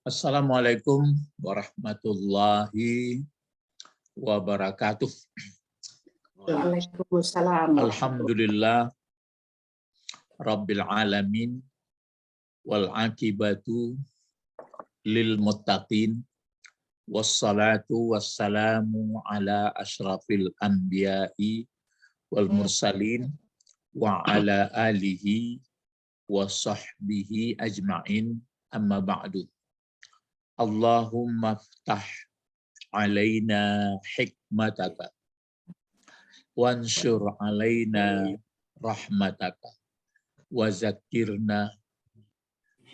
Assalamualaikum warahmatullahi wabarakatuh. Waalaikumsalam. Alhamdulillah Rabbil alamin wal akibatu lil muttaqin wassalatu wassalamu ala asyrafil anbiya'i wal mursalin wa ala alihi wa sahbihi ajma'in amma ba'du. Allahumma ftah alaina hikmataka wansur alaina rahmataka wa zakirna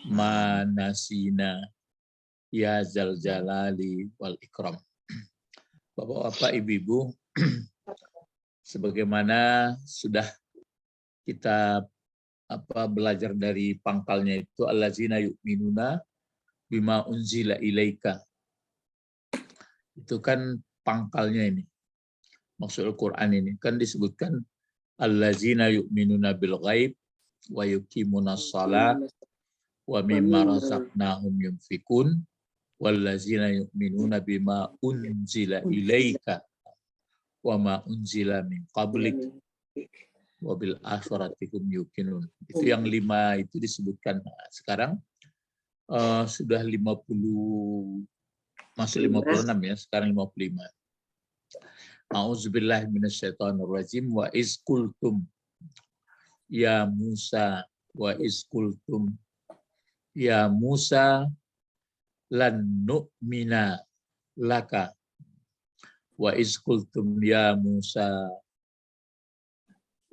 ma nasina ya zal jalali wal ikram. Bapak-bapak, ibu-ibu, sebagaimana sudah kita belajar dari pangkalnya itu allazina yu'minuna bima unzila ilaika. Itu kan pangkalnya ini. Maksud Al-Quran ini kan disebutkan allazina yu'minuna bil ghaib wa yuqimunas shalah wa mimma razaqnahum yunfikun wallazina yu'minuna bima unzila ilaika wa ma unzila min qablik wa bil akhirati hum yuqinun. Itu yang 5 itu disebutkan. Nah, sekarang sudah 50, masih 56 ya, sekarang 55. A'udzubillahi minasyaitonirrajim wa izqultum ya Musa wa izqultum ya Musa lan nu'mina laka wa izqultum ya Musa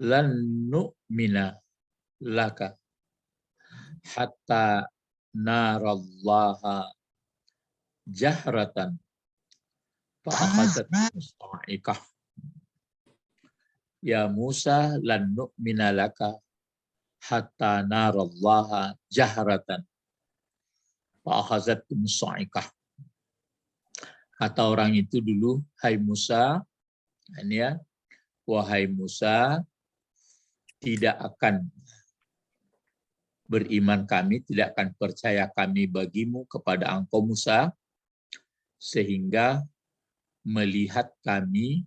lan nu'mina laka hatta narallaha jahratan fa'akhazat musta'ikah ya Musa lan nu'mina laka hatta narallaha jahratan fa'akhazat musta'ikah. Kata orang itu dulu, hai Musa, ini ya, wahai Musa, tidak akan beriman kami, tidak akan percaya kami bagimu kepada engkau Musa, sehingga melihat kami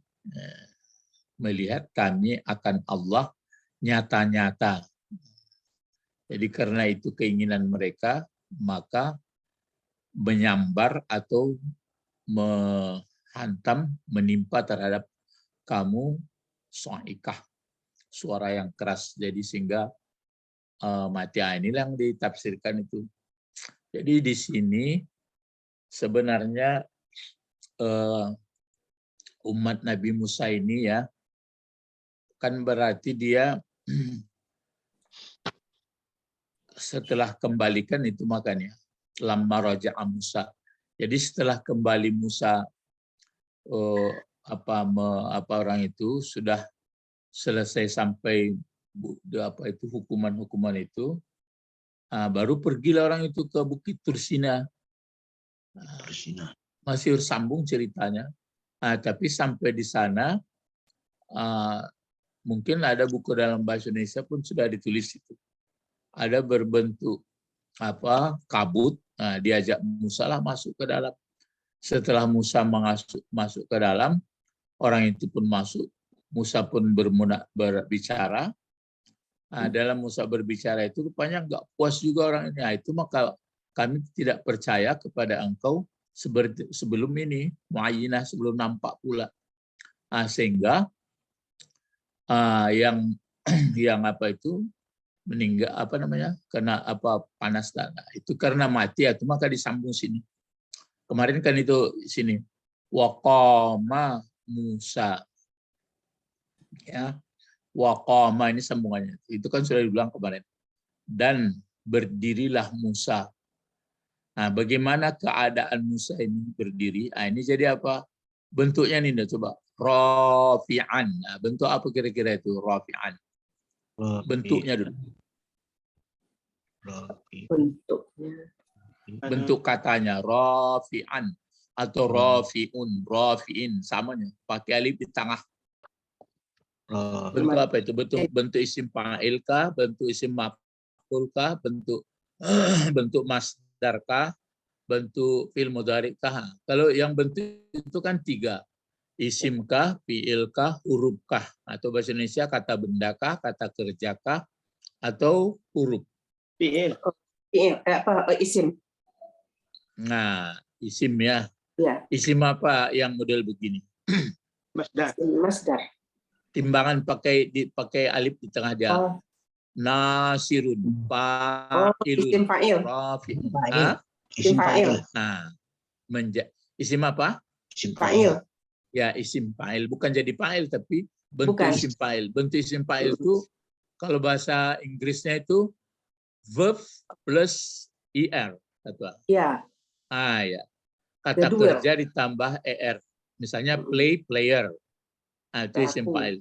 akan Allah nyata-nyata. Jadi karena itu keinginan mereka, maka menyambar atau menghantam, menimpa terhadap kamu so'ikah, suara yang keras. Jadi sehingga mati. Inilah yang ditafsirkan itu. Jadi di sini sebenarnya umat Nabi Musa ini ya, kan berarti dia setelah kembalikan itu makanya lamma raja'a Musa. Jadi setelah kembali Musa orang itu sudah selesai sampai hukuman itu, baru pergilah orang itu ke Bukit Tursina. Masih bersambung ceritanya. Tapi sampai di sana mungkin ada buku dalam bahasa Indonesia pun sudah ditulis itu. Ada berbentuk kabut. Diajak Musa lah masuk ke dalam. Setelah Musa masuk ke dalam, orang itu pun masuk. Musa pun berbicara. Dalam Musa berbicara itu rupanya nggak puas juga orang ini. Itu maka kami tidak percaya kepada engkau sebelum ini, muayyinah, sebelum nampak pula. Sehingga yang meninggal kena panas tanah itu karena mati atau maka disambung sini. Kemarin kan itu sini waqama Musa, ya, waqama ini sambungannya itu kan sudah dibilang kemarin, dan berdirilah Musa. Nah, bagaimana keadaan Musa ini berdiri? Ini jadi apa bentuknya nih? Coba rafi'an. Bentuk apa kira-kira itu rafi'an? Bentuknya dulu. Bentuk katanya rafi'an atau rafi'un, rafi'in samanya pakai alif di tengah. Bentuk apa itu? Bentuk isim fa'il kah? Bentuk isim maf'ul kah? Bentuk bentuk masdarkah, bentuk fi'il mudhari'kah. Kalau yang bentuk itu kan 3. Isimkah, fi'ilkah, hurufkah. Atau bahasa Indonesia kata bendakah, kata kerjakah, atau huruf. Fi'il. Isim. Nah, isim ya. Ya. Isim apa yang model begini? Masdar. Masdar. Timbangan dipakai alif di tengah dia. Oh, Nasirun, isim fa'ilun, fa'il. rafi'un. Fa'il. Isim fa'il. Nah, isim apa? Isim Fa'il. Ya, isim fa'il. Bukan jadi fa'il, tapi bentuk Bukan. isim fa'il. Bentuk isim fa'il itu, kalau bahasa Inggrisnya itu verb plus er. Ya. Ya. Kata The duel. kerja ditambah er. Misalnya play, player. Nah, itu isim Pelaku. fa'il.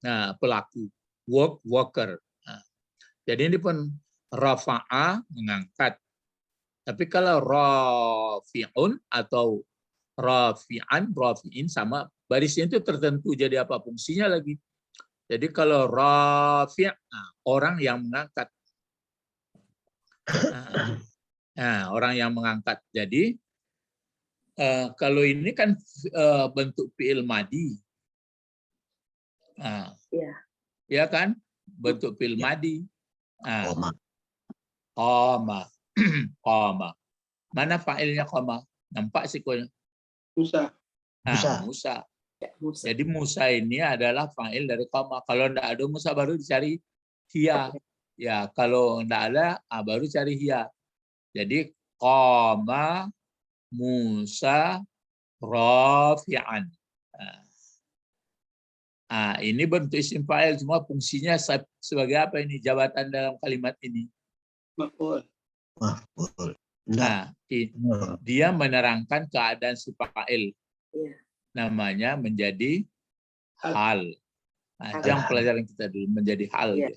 Nah, pelaku. Work, worker. Nah, jadi ini pun rafa'a, mengangkat. Tapi kalau rafi'un atau rafi'in sama barisnya itu tertentu jadi apa fungsinya lagi. Jadi kalau rafi' orang yang mengangkat. Orang yang mengangkat. Jadi kalau ini kan bentuk fi'il madi. Ya kan? Bentuk fi'il madi. Koma. Qama. Qama. Mana fa'ilnya qama? Nampak sikonya? Musa. Musa. Ya, Musa. Jadi Musa ini adalah fa'il dari qama. Kalau enggak ada Musa baru dicari hiya. Ya, kalau enggak ada baru cari hiya. Jadi qama Musa rafi'an. Ini bentuk isim fa'il, semua fungsinya sebagai apa ini? Jabatan dalam kalimat ini. Maf'ul. Dia menerangkan keadaan si fa'il. Namanya menjadi hal. Itu yang pelajaran kita dulu, menjadi hal. Ya.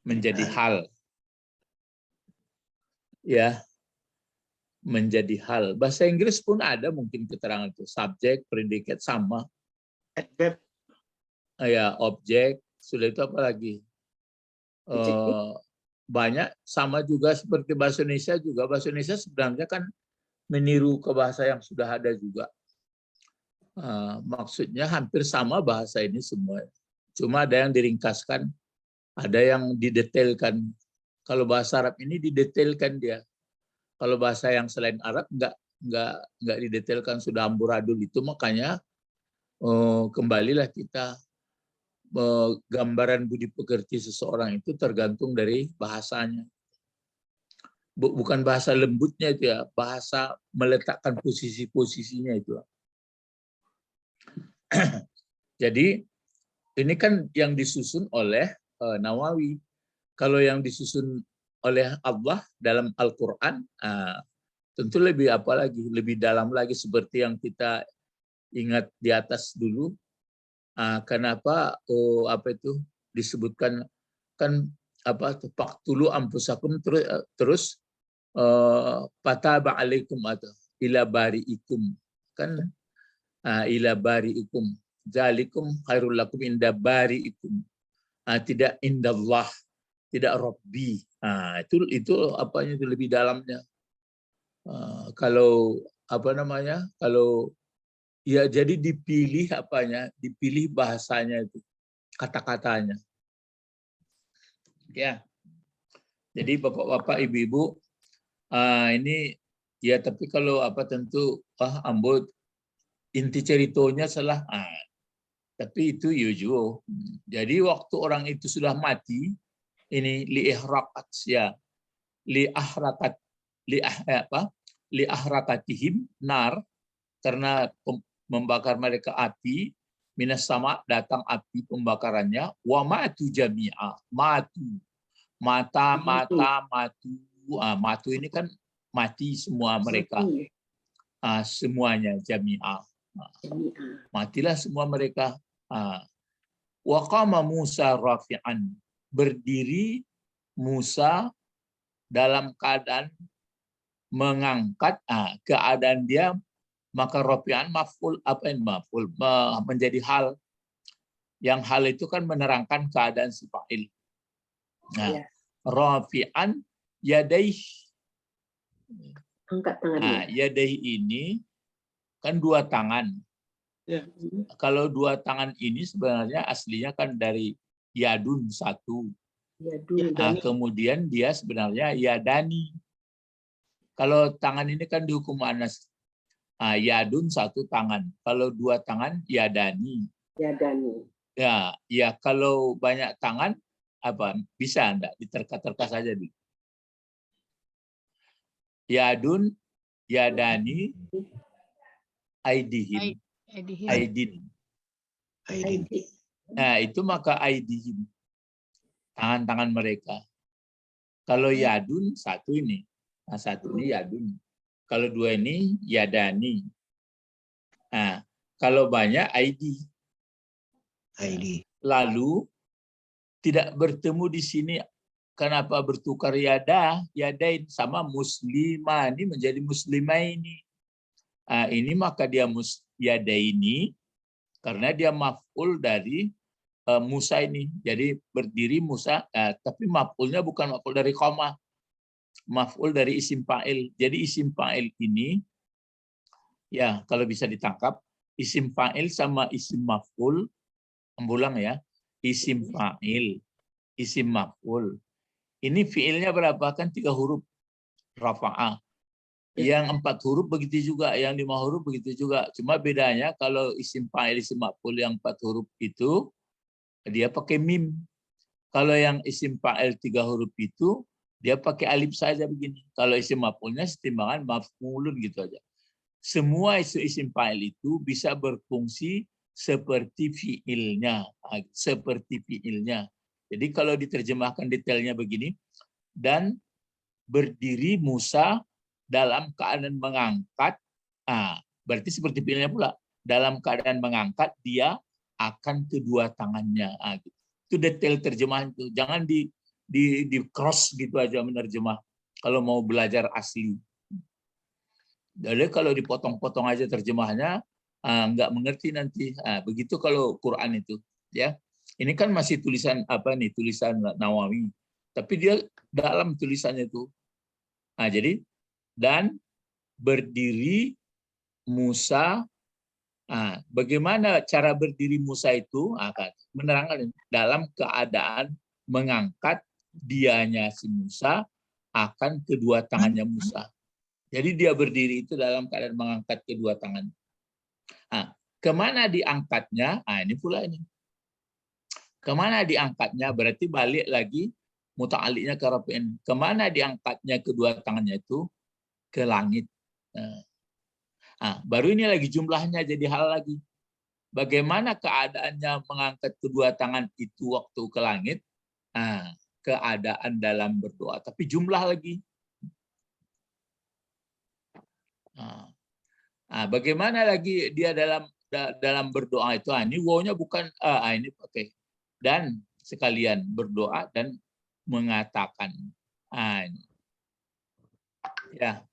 Menjadi hal. Ya. Menjadi hal. Bahasa Inggris pun ada mungkin keterangan itu. Subjek, predikat sama. Adverb. Ya, objek. Sudah itu apa lagi? Banyak sama juga seperti bahasa Indonesia juga. Bahasa Indonesia sebenarnya kan meniru ke bahasa yang sudah ada juga. Maksudnya hampir sama bahasa ini semua. Cuma ada yang diringkaskan, ada yang didetailkan. Kalau bahasa Arab ini didetailkan dia. Kalau bahasa yang selain Arab nggak didetailkan, sudah amburadul itu, makanya kembalilah kita gambaran budi pekerti seseorang itu tergantung dari bahasanya. Bukan bahasa lembutnya itu ya, bahasa meletakkan posisi-posisinya itu. Jadi ini kan yang disusun oleh Nawawi. Kalau yang disusun oleh Allah dalam Al-Quran, tentu lebih apa lagi, lebih dalam lagi seperti yang kita ingat di atas dulu. Kenapa apa itu disebutkan kan apa faqtulu anfusakum terus fataba alaikum atau ila bariikum kan ila bariikum zalikum khairul lakum inda bariikum tidak indallah, tidak Rabbi. Itu apanya itu lebih dalamnya. Kalau apa namanya? Kalau ya jadi dipilih apanya? Dipilih bahasanya itu, kata-katanya. Ya. Jadi Bapak-bapak, Ibu-ibu, ini ya tapi kalau apa tentu ambut inti ceritanya salah. Tapi itu yuju. Jadi waktu orang itu sudah mati, ini li'ihrakat ya, li'ahrakatihim nar, karena membakar mereka api, minas sama datang api pembakarannya, wa matu jami'a, matu, matu ini kan mati semua mereka, semuanya jami'a, matilah semua mereka. Wa qama Musa rafi'an, berdiri Musa dalam keadaan mengangkat, keadaan dia, maka rafi'an maf'ul apa ini maf'ul menjadi hal. Yang hal itu kan menerangkan keadaan si fa'il. Nah, Ya. rafi'an yadaih. Angkat Nah, tangannya. yadaih ini kan dua tangan. Ya. Kalau dua tangan ini sebenarnya aslinya kan dari yadun satu. Ya dulu. Nah, kemudian dia sebenarnya yadani. Kalau tangan ini kan dihukum anas. Nah, yadun satu tangan. Kalau dua tangan yadani. Ya Dani. Ya kalau banyak tangan apa bisa enggak diterka-terka saja dulu. Yadun, yadani, aidihim, aidin. Nah, itu maka aidihim, tangan-tangan mereka. Kalau yadun satu ini. Nah, satu ini yadun. Kalau dua ini yadani. Nah, kalau banyak aidi. Lalu tidak bertemu di sini. Kenapa bertukar yadain sama muslimah ini menjadi muslimah ini. Nah, ini maka dia yadaini karena dia maf'ul dari Musa ini. Jadi berdiri Musa, tapi maf'ulnya bukan maf'ul dari koma. Maf'ul dari isim fa'il. Jadi isim fa'il ini ya kalau bisa ditangkap isim fa'il sama isim maf'ul, ambulang ya. Isim fa'il, isim maf'ul. Ini fiilnya berapa? Kan 3 huruf. Rafa'ah. Yang 4 huruf begitu juga. Yang 5 huruf begitu juga. Cuma bedanya kalau isim fa'il, isim maf'ul yang 4 huruf itu, dia pakai mim. Kalau yang isim fa'il 3 huruf itu, dia pakai alif saja begini. Kalau isim maf'ulnya setimbangan maf'ulun gitu aja. Semua isim fa'il itu bisa berfungsi seperti fiilnya. Seperti fiilnya. Jadi kalau diterjemahkan detailnya begini, dan berdiri Musa dalam keadaan mengangkat, berarti seperti fiilnya pula. Dalam keadaan mengangkat, dia akan kedua tangannya. Gitu. Itu detail terjemahan itu. Jangan di cross gitu aja menerjemah. Kalau mau belajar asli. Jadi kalau dipotong-potong aja terjemahnya, nggak mengerti nanti. Begitu kalau Quran itu, ya. Ini kan masih tulisan apa nih? Tulisan Nawawi. Tapi dia dalam tulisannya itu. Jadi dan berdiri Musa. Bagaimana cara berdiri Musa itu? Menerangkan dalam keadaan mengangkat dianya si Musa akan kedua tangannya Musa. Jadi dia berdiri itu dalam keadaan mengangkat kedua tangan. Kemana diangkatnya? Ini pula ini. Kemana diangkatnya? Berarti balik lagi muta'aliknya ke rafi'in. Kemana diangkatnya kedua tangannya itu? Ke langit. Baru ini lagi jumlahnya jadi hal lagi. Bagaimana keadaannya mengangkat kedua tangan itu waktu ke langit? Keadaan dalam berdoa. Tapi jumlah lagi. Bagaimana lagi dia dalam berdoa itu? Ini wawnya bukan ini pakai dan sekalian berdoa dan mengatakan. Ya,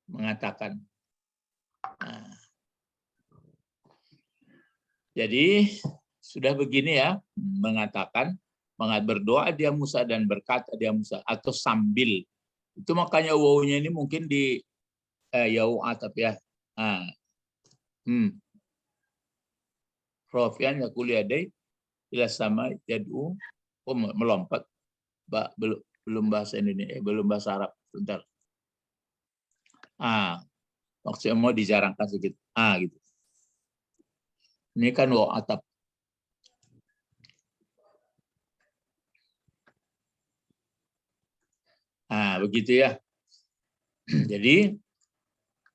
mengatakan. Jadi sudah begini ya, mengatakan, berdoa dia Musa dan berkata dia Musa atau sambil. Itu makanya wawnya ini mungkin di yau atap ya. Rafi'an yaqul yadai ila sama yad'u, melompat. Belum bahasa Indonesia, belum bahasa Arab. Bentar. Maksudnya mau dijarangkan sedikit. Gitu. Ini kan wau atap. Begitu ya. Jadi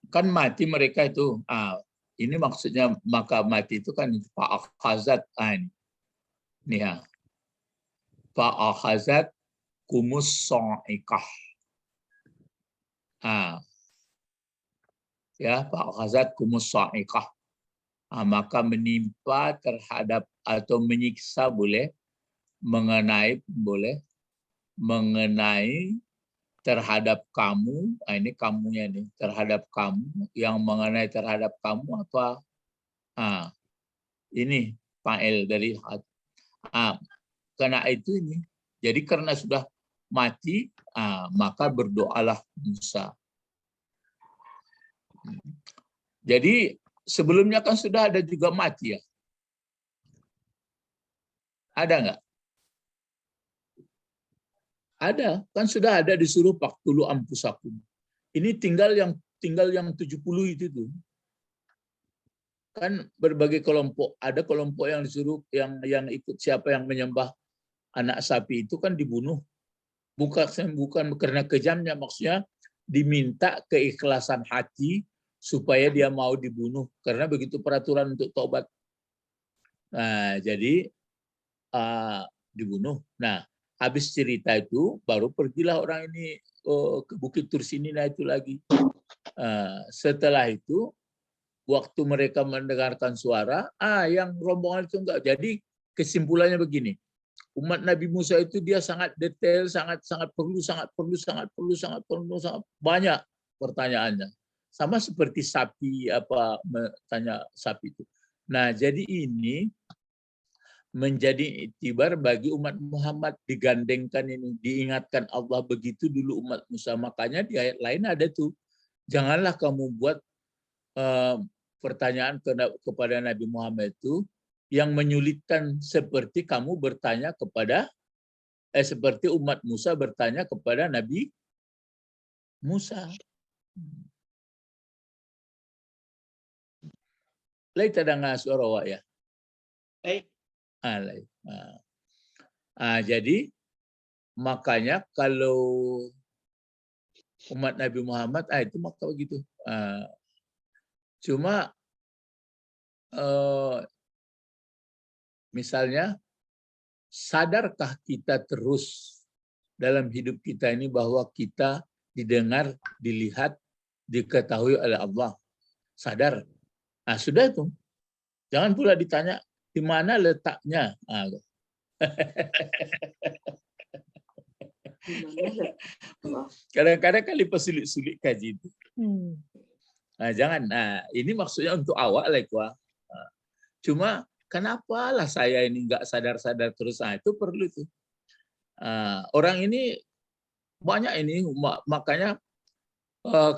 kan mati mereka itu. Ini maksudnya maka mati itu kan fa'akhazat. Ini ya. Fa'akhazat kumus so'ikah. Ya, fa'akhazat kumus so'ikah. Maka menimpa terhadap atau menyiksa boleh, mengenai boleh, mengenai terhadap kamu, ini kamunya nih, terhadap kamu, yang mengenai terhadap kamu apa? Ini fa'il dari karena itu ini Jadi karena sudah mati, maka berdoalah Musa. Jadi sebelumnya kan sudah ada juga mati ya. Ada nggak? Ada, kan sudah ada disuruh paktulu ampusakum. Ini tinggal yang 70 itu tuh. Kan berbagai kelompok, ada kelompok yang disuruh yang ikut siapa yang menyembah anak sapi itu kan dibunuh. Bukan karena kejamnya, maksudnya diminta keikhlasan hati supaya dia mau dibunuh karena begitu peraturan untuk taubat. Nah, jadi dibunuh. Nah, habis cerita itu baru pergilah orang ini ke Bukit Tursinina itu lagi. Setelah itu waktu mereka mendengarkan suara, yang rombongan itu enggak. Jadi kesimpulannya begini. Umat Nabi Musa itu dia sangat detail, sangat perlu banyak pertanyaannya. Sama seperti sapi tanya sapi itu. Nah, jadi ini menjadi iktibar bagi umat Muhammad, digandengkan ini, diingatkan Allah begitu dulu umat Musa. Makanya di ayat lain ada tuh, janganlah kamu buat pertanyaan kepada Nabi Muhammad itu yang menyulitkan seperti kamu bertanya kepada seperti umat Musa bertanya kepada Nabi Musa. Lai tadanga suara wa ya. Jadi makanya kalau umat Nabi Muhammad itu maka begitu. Cuma misalnya, sadarkah kita terus dalam hidup kita ini bahwa kita didengar, dilihat, diketahui oleh Allah? Sadar. Nah, sudah itu. Jangan pula ditanya di mana letaknya. Kadang-kadang kali pesulit-sulit kaji itu. Nah, jangan. Nah, ini maksudnya untuk awak lah, cuma kenapa lah saya ini nggak sadar-sadar terus? Itu perlu itu. Orang ini banyak ini, makanya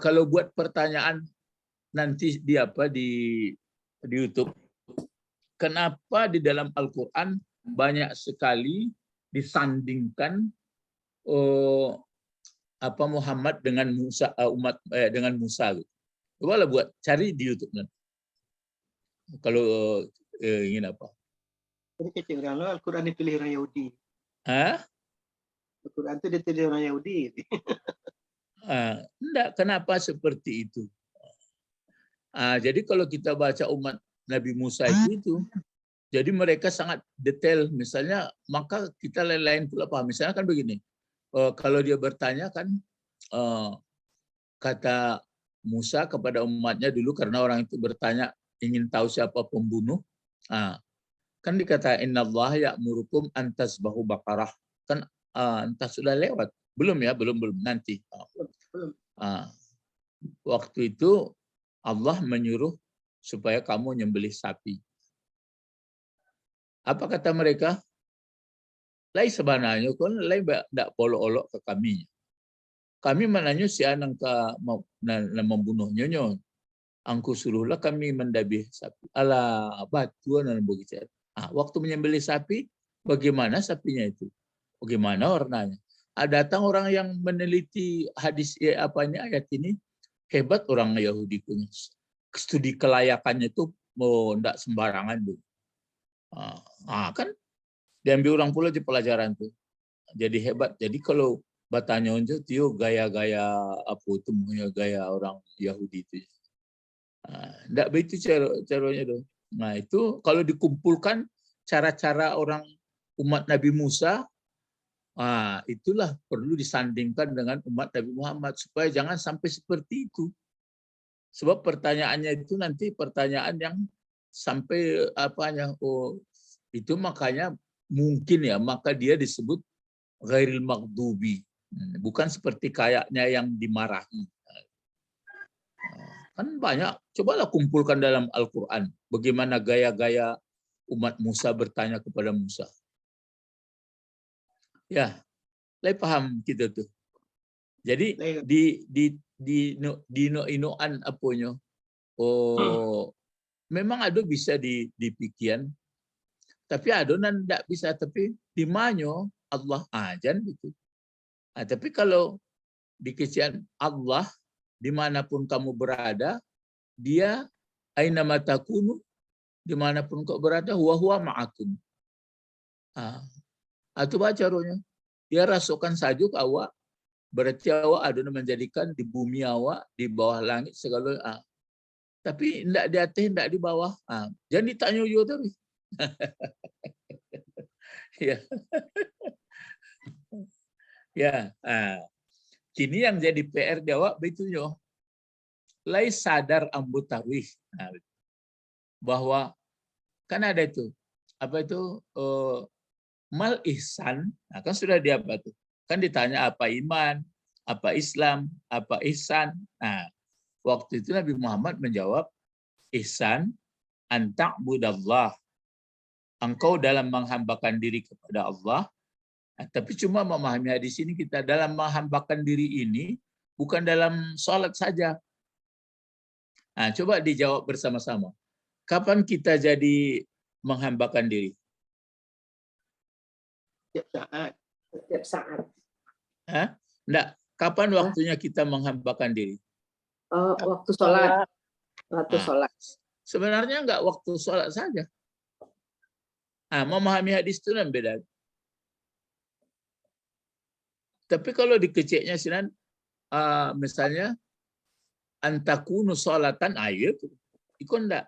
kalau buat pertanyaan nanti di YouTube, kenapa di dalam Al-Quran banyak sekali disandingkan Muhammad dengan Musa, dengan Musa? Coba lah buat cari di YouTube nanti. Kalau ingin apa? Jadi Al-Quran dipilih orang Yahudi. Al-Quran itu dipilih orang Yahudi. Enggak, kenapa seperti itu? Jadi kalau kita baca umat Nabi Musa itu, jadi mereka sangat detail. Misalnya, maka kita lain-lain pula paham. Misalnya kan begini, kalau dia bertanya kan, kata Musa kepada umatnya dulu karena orang itu bertanya ingin tahu siapa pembunuh, kan dikata innallaha ya'murukum an tasbahu baqarah. Kan entah sudah lewat belum ya, belum nanti. Waktu itu Allah menyuruh supaya kamu nyembelih sapi. Apa kata mereka? Lai sebenarnya kan lai tidak polo-olok ke kami. Kami mananya si anang ka membunuh nyonya. Angku suruhlah kami mendabih sapi. Ala batuan dan begitu. Waktu menyembelih sapi, bagaimana sapinya itu? Bagaimana warnanya? Datang orang yang meneliti hadis ayat ini, hebat orang Yahudi punya. Studi kelayakannya itu tidak sembarangan. Kan diambil orang pula di pelajaran tuh. Jadi hebat. Jadi kalau batanya untuk tio gaya-gaya gaya orang Yahudi itu. Tidak begitu caranya tuh. Nah itu kalau dikumpulkan cara-cara orang umat Nabi Musa, itulah perlu disandingkan dengan umat Nabi Muhammad supaya jangan sampai seperti itu. Sebab pertanyaannya itu nanti pertanyaan yang sampai itu makanya mungkin ya, maka dia disebut ghairil maghdubi. Bukan seperti kayaknya yang dimarahi. Kan banyak, cobalah kumpulkan dalam Al-Quran bagaimana gaya-gaya umat Musa bertanya kepada Musa. Ya, lai paham kita tuh. Jadi Lai di inoan aponyo. Oh, memang ada bisa dipikian, tapi adonan tidak bisa. Tapi di manyo Allah ajan gitu. Tapi kalau di kecian Allah dimanapun kamu berada, dia aina matakunu dimanapun kau berada, huwa ma'akum. Itu baca rohnya. Dia rasukan sajuk awak, berarti awak aduna menjadikan di bumi awak, di bawah langit segala. Tapi tidak di atas, tidak di bawah. Jangan ditanya yo terus. Ya. Ya. Kini yang jadi PR jawab beitunya. Lai sadar ambu tarwih. Bahwa kan ada itu. Apa itu? Mal ihsan. Kan sudah dia apa tuh? Kan ditanya apa iman, apa Islam, apa ihsan. Waktu itu Nabi Muhammad menjawab, ihsan an ta'budallah. Engkau dalam menghambakan diri kepada Allah. Tapi cuma memahami hadis ini kita dalam menghambakan diri ini bukan dalam sholat saja. Coba dijawab bersama-sama. Kapan kita jadi menghambakan diri? setiap saat. Setiap saat. Enggak. Kapan waktunya kita menghambakan diri? Waktu sholat. Waktu sholat. Sebenarnya enggak waktu sholat saja. Memahami hadis itu kan beda. Tapi kalau dikeceknya sinan, misalnya antakunu sholatan ayat, itu enggak.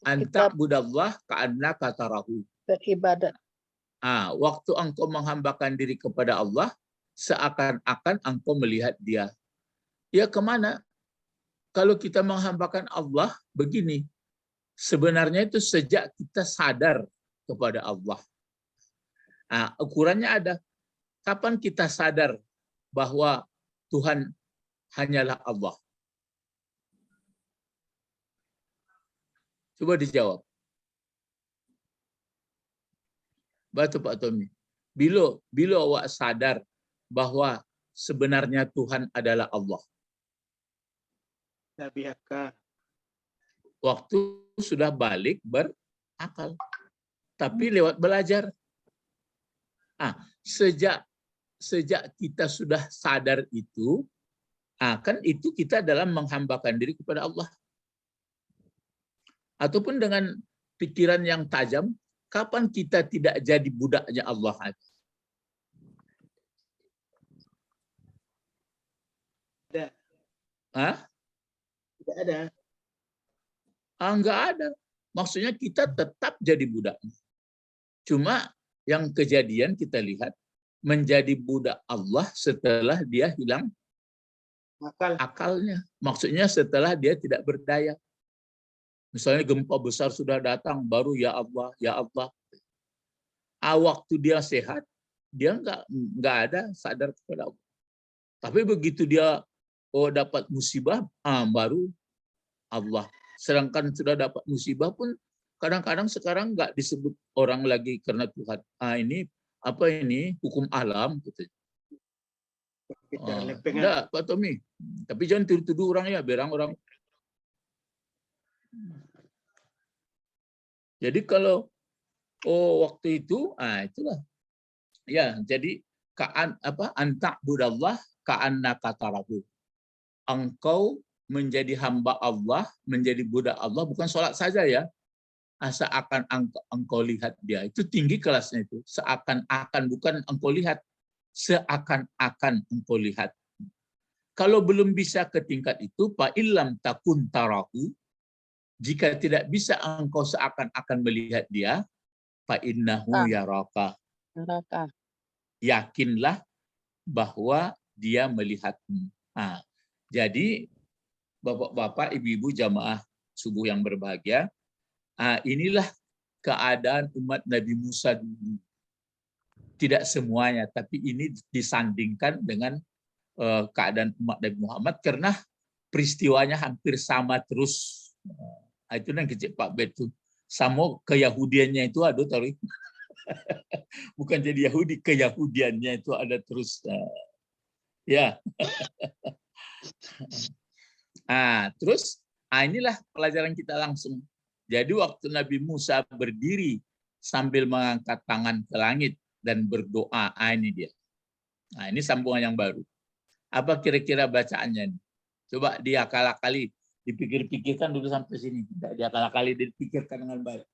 Anta budallah ka'annaka tarahu. Beribadat. Waktu engkau menghambakan diri kepada Allah, seakan-akan engkau melihat dia. Ya kemana? Kalau kita menghambakan Allah, begini. Sebenarnya itu sejak kita sadar kepada Allah. Ukurannya ada. Kapan kita sadar bahwa Tuhan hanyalah Allah? Coba dijawab. Batu Pak Tommy. Bila awak sadar bahwa sebenarnya Tuhan adalah Allah. Waktu sudah balik berakal. Tapi lewat belajar. Sejak kita sudah sadar itu, kan itu kita dalam menghambakan diri kepada Allah. Ataupun dengan pikiran yang tajam, kapan kita tidak jadi budaknya Allah? Tidak ada. Enggak ada. Maksudnya kita tetap jadi budaknya. Cuma yang kejadian kita lihat menjadi budak Allah setelah dia hilang akalnya. Maksudnya setelah dia tidak berdaya. Misalnya gempa besar sudah datang, baru ya Allah, ya Allah. Waktu dia sehat, dia nggak ada sadar kepada Allah. Tapi begitu dia dapat musibah, baru Allah. Sedangkan sudah dapat musibah pun kadang-kadang sekarang nggak disebut orang lagi karena Tuhan. Ini apa ini hukum alam gitu. Enggak, Pak Tommy. Tapi jangan tuduh orang ya, biar orang. Jadi kalau waktu itu, itulah. Ya, jadi anta budallah ka'annaka tarahu. Engkau menjadi hamba Allah, menjadi budak Allah, bukan sholat saja ya. Seakan engkau lihat dia. Itu tinggi kelasnya itu. Seakan-akan, bukan engkau lihat. Seakan-akan engkau lihat. Kalau belum bisa ke tingkat itu, fa illam takun tarahu, jika tidak bisa engkau seakan-akan melihat dia, fa innahu yaraka. Yakinlah bahwa dia melihatmu. Jadi Bapak-bapak, ibu-ibu jamaah subuh yang berbahagia, inilah keadaan umat Nabi Musa dulu. Tidak semuanya, tapi ini disandingkan dengan keadaan umat Nabi Muhammad karena peristiwanya hampir sama terus. Itu yang kecil Pak Bet itu. Sama keyahudiannya itu aduh tahu. Bukan jadi Yahudi, keyahudiannya itu ada terus. Ya. Terus inilah pelajaran kita langsung. Jadi waktu Nabi Musa berdiri sambil mengangkat tangan ke langit dan berdoa, ini dia. Ini sambungan yang baru. Apa kira-kira bacaannya nih? Coba diakal-akali, dipikir-pikirkan dulu sampai sini. Diakal-akali, dipikirkan dengan baik.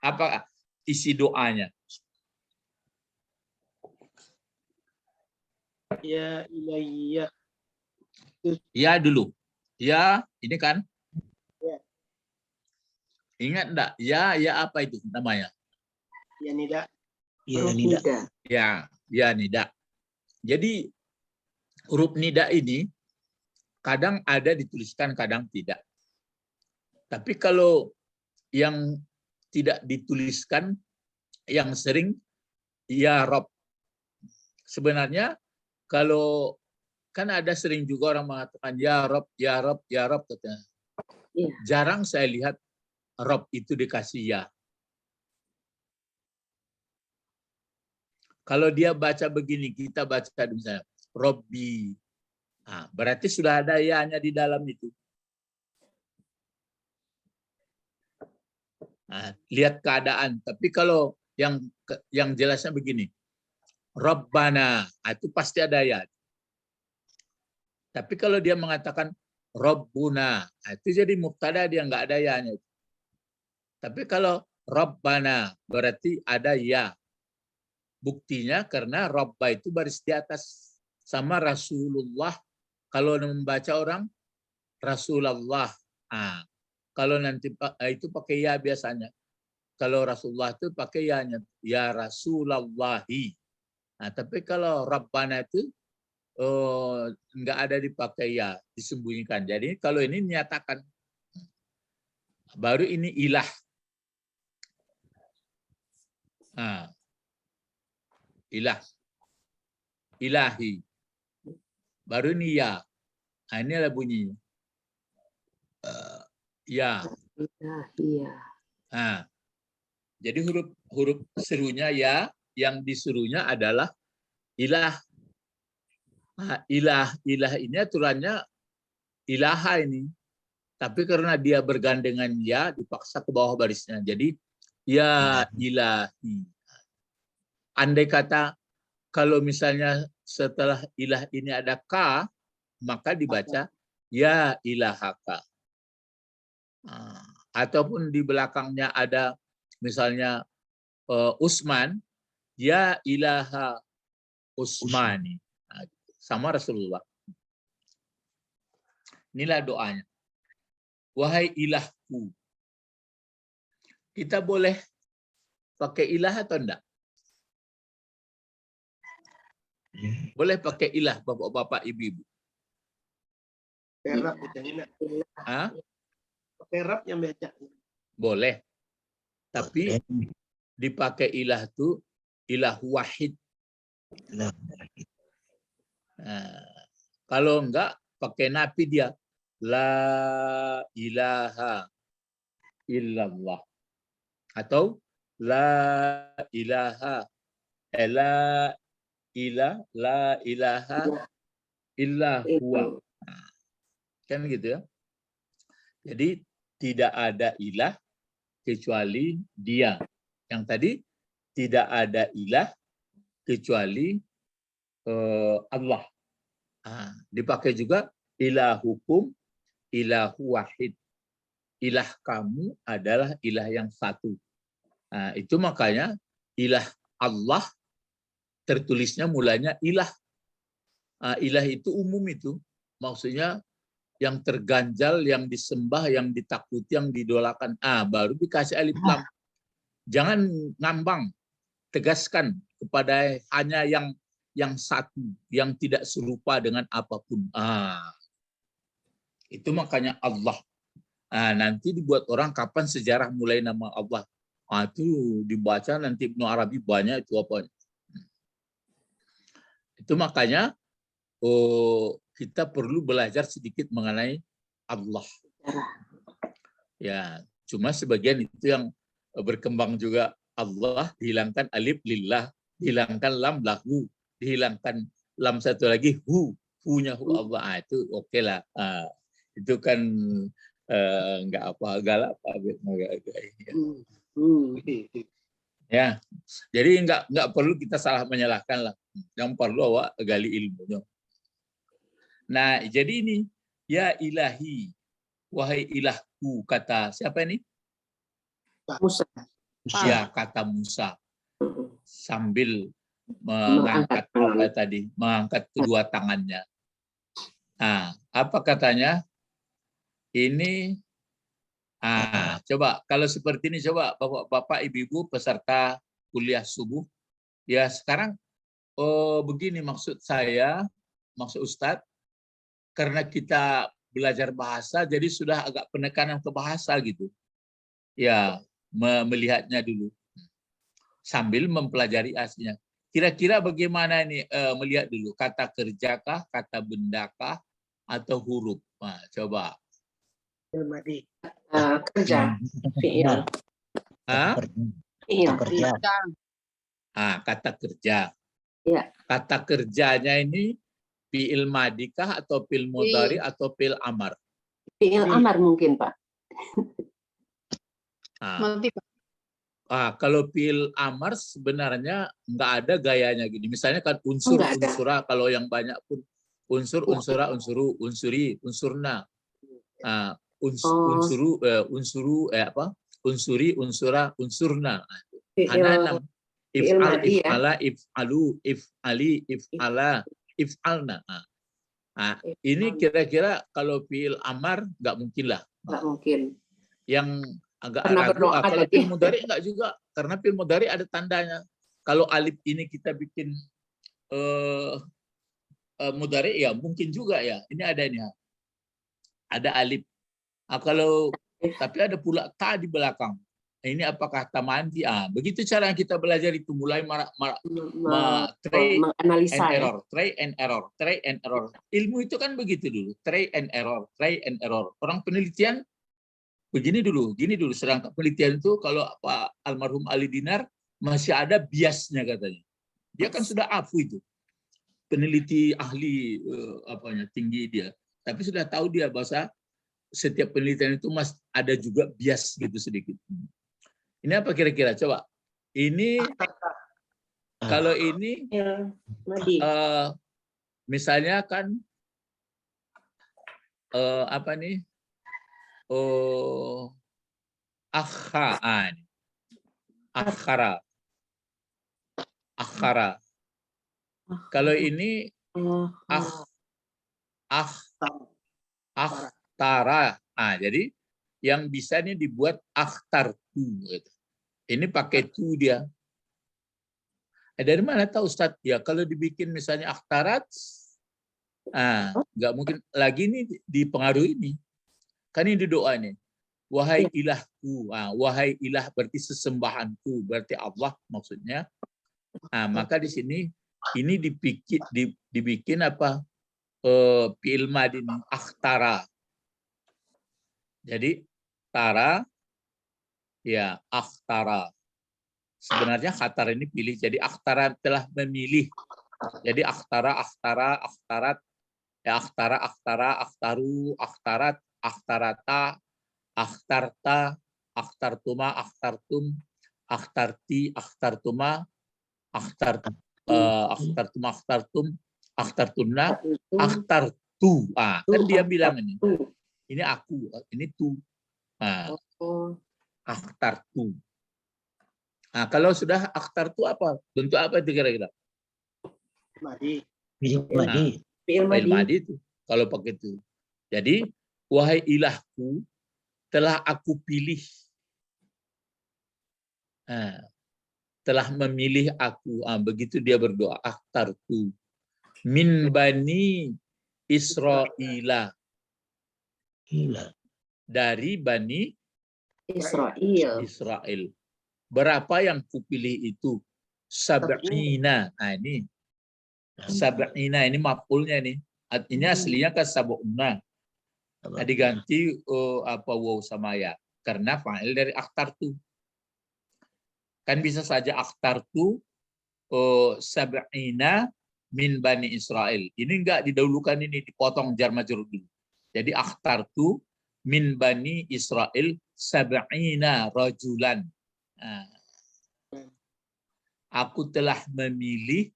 Apa isi doanya? Ya ilayya. Ya dulu. Ya, ini kan? Ya. Ingat enggak? Ya apa itu namanya? Ya nida. Ya nida. Ya nida. Jadi huruf nida ini kadang ada dituliskan, kadang tidak. Tapi kalau yang tidak dituliskan, yang sering ya Rob. Sebenarnya kalau kan ada sering juga orang mengatakan ya Rob, ya Rob, ya Rob katanya. Iya. Jarang saya lihat Rob itu dikasih ya. Kalau dia baca begini, kita baca misalnya Robbi. Berarti sudah ada ya-nya di dalam itu. Lihat keadaan. Tapi kalau yang jelasnya begini, Rabbana, itu pasti ada ya. Tapi kalau dia mengatakan Rabbuna, itu jadi mubtada, dia nggak ada ya-nya. Tapi kalau Rabbana berarti ada ya. Buktinya karena Rabba itu baris di atas sama Rasulullah. Kalau membaca orang Rasulullah. Kalau nanti itu pakai ya biasanya. Kalau Rasulullah itu pakai ya-nya, ya Rasulullahi. Tapi kalau Rabbana itu enggak ada dipakai ya, disembunyikan. Jadi kalau ini nyatakan, baru ini ilah. Ilah. Ilahi. Baru ini ya. Ini adalah bunyinya. Ya. Iya. Jadi huruf serunya ya, yang disuruhnya adalah ilah. Ilah ini aturannya ilaha ini. Tapi karena dia bergandengan ya, dipaksa ke bawah barisnya. Jadi ya ilahi. Andai kata kalau misalnya setelah ilah ini ada ka, maka dibaca ya ilahaka. Ataupun di belakangnya ada misalnya Usman, ya ilaha Usmani. Sama Rasulullah. Inilah doanya. Wahai ilahku. Kita boleh pakai ilah atau enggak? Boleh pakai ilah, bapak-bapak, ibu-ibu. Perap bacanya. Perap yang baca. Boleh. Tapi dipakai ilah itu ilah wahid. Kalau enggak pakai nafi dia la ilaha illallah atau la ilaha la ilaha illa huwa. Kan gitu ya. Jadi tidak ada ilah kecuali dia. Yang tadi tidak ada ilah kecuali Allah. Dipakai juga ilahukum ilahu wahid. Ilah kamu adalah ilah yang satu. Itu makanya ilah Allah tertulisnya mulanya ilah. Ilah itu umum itu. Maksudnya yang terganjal, yang disembah, yang ditakuti, yang didolakan. Baru dikasih alif lam. Jangan ngambang. Tegaskan kepada hanya yang satu, yang tidak serupa dengan apapun. Itu makanya Allah. Nanti dibuat orang kapan sejarah mulai nama Allah. Itu dibaca nanti Ibnu Arabi banyak itu apa. Itu makanya kita perlu belajar sedikit mengenai Allah. Ya, cuma sebagian itu yang berkembang juga Allah, dihilangkan alif lillah, dihilangkan lam lahu, dihilangkan lam satu lagi hu-nya hu Allah. Ah, itu oke lah. Ah, itu kan nggak apa galak apa ya. Jadi nggak perlu kita salah menyalahkan lah. Yang perlu awak gali ilmunya. Nah, jadi ini ya ilahi, wahai ilahku, kata siapa ini? Musa. Ya, kata Musa sambil mengangkat apa tadi? Mengangkat kedua tangannya. Nah, apa katanya? Ini coba kalau seperti ini, coba Bapak Ibu peserta kuliah subuh. Ya, sekarang begini maksud saya, maksud Ustadz, karena kita belajar bahasa, jadi sudah agak penekanan ke bahasa gitu. Ya, melihatnya dulu sambil mempelajari aslinya. Kira-kira bagaimana ini melihat dulu, kata kerjakah, kata bendakah, atau huruf? Nah, coba. Kerja. Fi'il. Kerja. Kata kerja. Ya. Kata kerjanya ini fi'il madikah atau fi'il mudhari atau fi'il amar? Fi'il amar mungkin, Pak. Kalau fi'il amar sebenarnya nggak ada gayanya gini. Misalnya kan unsur, unsura, kalau yang banyak pun unsur, unsura, unsuru, unsuri, unsurna. Unsuru, unsuri, unsura, unsurna. Hana 6. If'al, if'ala, if'alu, if'ali, if'ala, if'alna. Ini kira-kira kalau fi'il amar nggak mungkin lah. Nggak mungkin. Yang agak ragu, kalau fi'il mudhari enggak juga, karena fi'il mudhari ada tandanya. Kalau alif ini kita bikin mudhari, ya mungkin juga ya. Ini ada ini, ada alif. Tapi ada pula ta di belakang. Ini apakah ta mandi? Begitu cara yang kita belajar itu, mulai try and error, try and error, try and error. Ilmu itu kan begitu dulu, try and error, try and error. Orang penelitian begini dulu, gini dulu. Sedangkan penelitian itu kalau Pak almarhum Ali Dinar masih ada biasnya katanya. Dia kan sudah afu itu, peneliti ahli tinggi dia. Tapi sudah tahu dia bahasa setiap penelitian itu mas ada juga bias gitu sedikit. Ini apa kira-kira? Coba. Ini kalau ini misalnya kan apa nih? Akhara. Kalau ini akhtara. Jadi yang bisa nih dibuat akhtartu. Gitu. Ini pakai tu dia. Dari mana tahu Ustaz? Ya kalau dibikin misalnya akhtarat, nggak mungkin lagi nih dipengaruhi ini. Kan ini doa nih. Wahai ilahku, wahai ilah berarti sesembahanku, berarti Allah maksudnya. Maka di sini ini dibikin apa? Fi'il madi ini akhtara. Jadi tara, ya akhtara. Sebenarnya khatar ini pilih, jadi akhtara telah memilih. Jadi akhtara, akhtarat, ya akhtara, akhtaru, akhtarat, akhtarata, akhtarta, akhtartuma, akhtartum, akhtarti, akhtartuma, akhtartuma, akhtartum, akhtartunna, akhtartu. Kan dia bilang ini aku, ini tu. Akhtartu. Kalau sudah akhtartu apa? Bentuk apa itu kira-kira? Fi'il madi itu. Kalau pakai itu. Jadi, wahai ilahku, telah aku pilih. Telah memilih aku. Begitu dia berdoa. Akhtartu. Min bani Israila. Dari bani Israel. Berapa yang kupilih itu? Sab'ina. Ini sab'ina, ini maf'ulnya nih. Ini aslinya kan sab'una. Diganti waw sama ya. Karena fa'il dari akhtartu. Kan bisa saja akhtartu sab'ina min bani Israel. Ini enggak didahulukan, ini dipotong jar majrur dulu. Jadi akhtartu min bani Israel sab'ina rajulan. Nah, aku telah memilih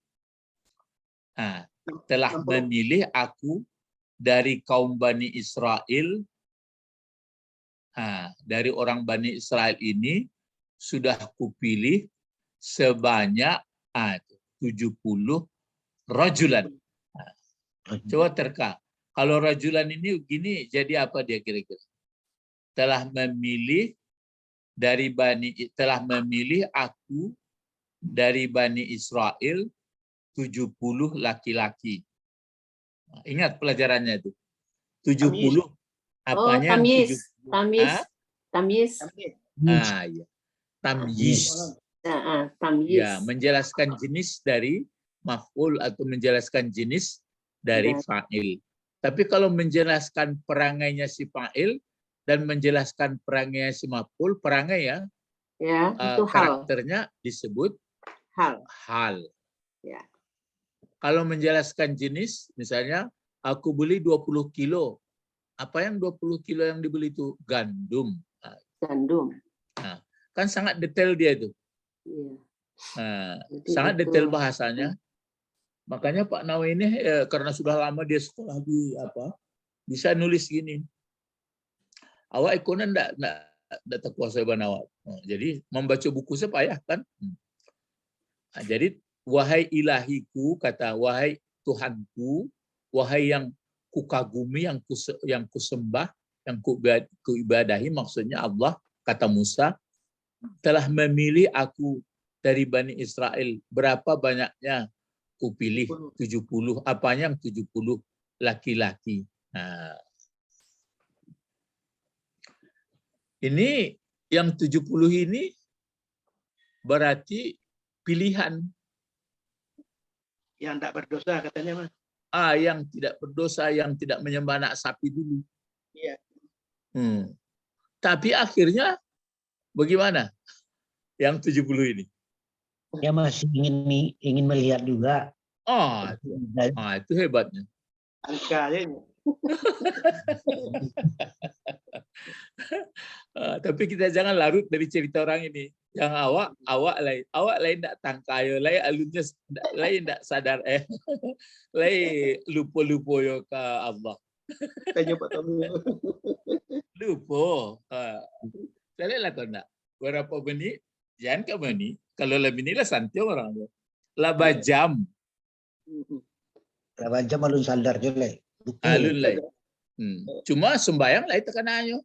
aku dari kaum Bani Israel, dari orang Bani Israel ini sudah kupilih sebanyak 70 rajulan. Coba terka. Kalau rajulan ini gini, jadi apa dia kira-kira? Telah memilih aku dari Bani Israel 70 laki-laki. Ingat pelajarannya itu. 70 apanya? Tamyiz. Tamyiz. Tamyiz. Ya. Tamyiz. Tamyiz. Ya, menjelaskan jenis dari maf'ul atau menjelaskan jenis dari fa'il. Tapi kalau menjelaskan perangainya si fa'il dan menjelaskan perangainya si maf'ul, perangai ya, itu karakternya disebut hal. Ya. Kalau menjelaskan jenis, misalnya aku beli 20 kilo. Apa yang 20 kilo yang dibeli itu? Gandum. Gandum. Kan sangat detail dia itu. Iya. Sangat detail bahasanya. Makanya Pak Nawawi ini karena sudah lama dia sekolah di bisa nulis gini. Awak ikonan enggak terkuasai banawat. Jadi membaca buku saya payah kan. Jadi wahai ilahiku, kata wahai Tuhanku, wahai yang kukagumi, yang kusembah, yang kuibadahi, maksudnya Allah, kata Musa, telah memilih aku dari Bani Israel. Berapa banyaknya kupilih? 70. Apanya yang 70? Laki-laki. Nah, ini yang 70 ini berarti pilihan. Yang tidak berdosa katanya, Mas. Yang tidak berdosa, yang tidak menyembah anak sapi dulu. Iya. Tapi akhirnya bagaimana? Yang 70 ini? Dia masih ingin melihat juga. Itu hebatnya. Angkanya. Tapi kita jangan larut dari cerita orang ini. Yang awak lain tidak tangkayo, lain alunnya lain tidak sadar lain lupa yo ke Allah. Tanya Pak Tommy. Lupa. Saya lah kau nak. Berapa menit? Jangan ke menit. Kalau lebih ni lah santai orang tu. Laba jam. Laba jam alun sadar je lah. Alun lain. Cuma sembayang lain tekan ayo.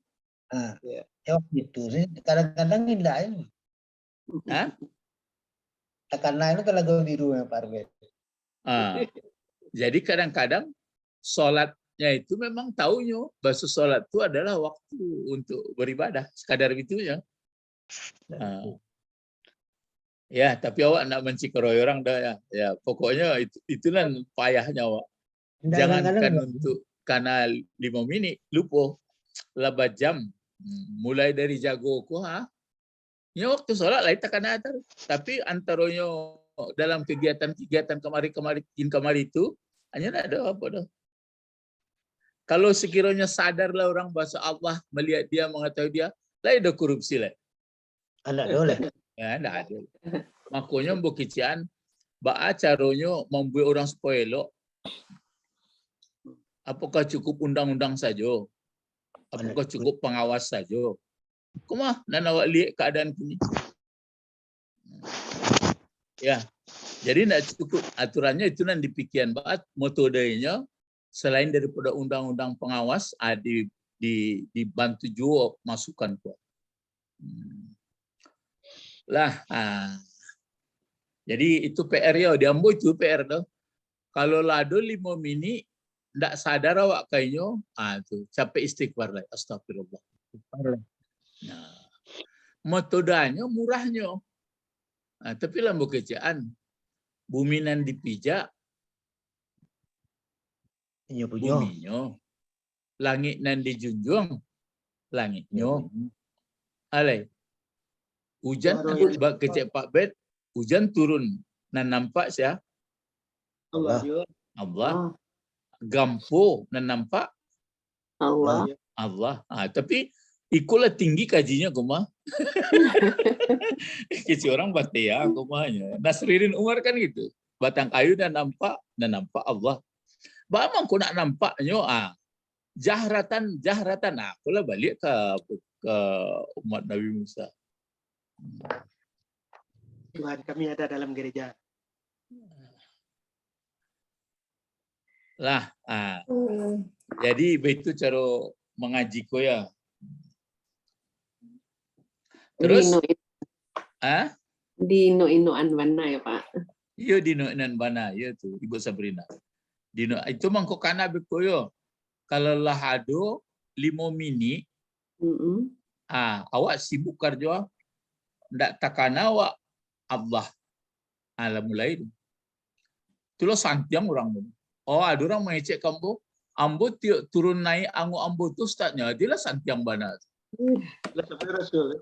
Itu kadang-kadang tidak ini. Karena itu kalau biru ya Pak Arwet. Jadi kadang-kadang sholatnya itu memang taunya bahasa sholat itu adalah waktu untuk beribadah, sekadar itu ya. Ya, tapi awak nak mencikeroy orang dah ya. Ya, pokoknya itulah payahnya awak. Jangankan untuk karena 5 menit lupa 8 jam. Mulai dari jago ko ya waktu sholat lain tekan atar. Tapi antaranya dalam kegiatan kemari itu hanya ada apa dah. Kalau sekiranya sadarlah orang bahasa Allah, melihat dia, mengetahui dia, lain ada korupsi lah. Ada boleh. Ya, tidak ada. Makanya bukitian baca caranya membuat orang supaya elok. Apakah cukup undang-undang saja? Apakah cukup pengawas saja? Kumah nan awak lihat keadaan ini. Ya. Jadi tidak cukup aturannya itu nan dipikiran banget metodenya selain daripada undang-undang pengawas dibantu juga masukan kuat. Jadi itu PR ya, diambil itu PR dah. Kalau lado 5 mini ndak sadar awak kayaknya, itu capek istighfar lah, astagfirullah. Nah, metodenya murahnya. Tapi lambu kerjaan bumi nan dipijak buminya, langit nan dijunjung langitnya. Alai. Hujan Suara yang kecil Pak Bet, hujan turun. Nan nampak sia Allah juga. Allah. Gampo nan nampak Allah. Ya. Allah. Tapi ikulah tinggi kajinya kuma. Kisi orang batea kumanya. Nasririn Umar kan gitu. Batang kayu dan nampak Allah. Bamang ko nak nampaknya jahratan. Akulah balik ke umat Nabi Musa. Tuhan kami ada dalam gereja. Lah, jadi begitu cara mengaji ko ya. Terus, Dino Inoan Bana ya Pak. Iya Dino Inoan Bana, ya tuh Ibu Sabrina. Dino itu mangko kana bekoyo. Kalau lah ado 5 mini, awak sibuk kerja, ndak takana awak Allah. Lah mulai. Itulah santiang orang. Oh, ada orang mengecek kamu. Ambo turun naik ambo tu startnya. Dia lah santiang bana. Lah sampai Rasul.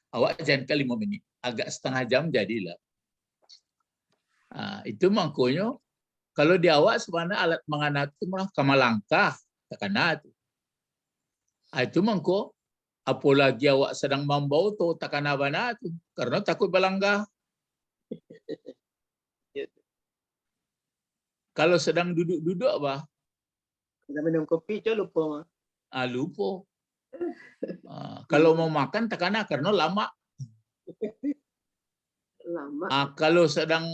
Awak jangan kali 5 minit. Agak setengah jam jadilah. Itu makanya kalau di awak sebenarnya alat menganat itu malah kamalangkah. Takana tu. Itu mangko apalagi awak sedang membau tu takana bana tu karena takut balangga. Kalau sedang duduk-duduk apa? Kita minum kopi je lupa. Lupa. Kalau mau makan takana karena lama. Kalau sedang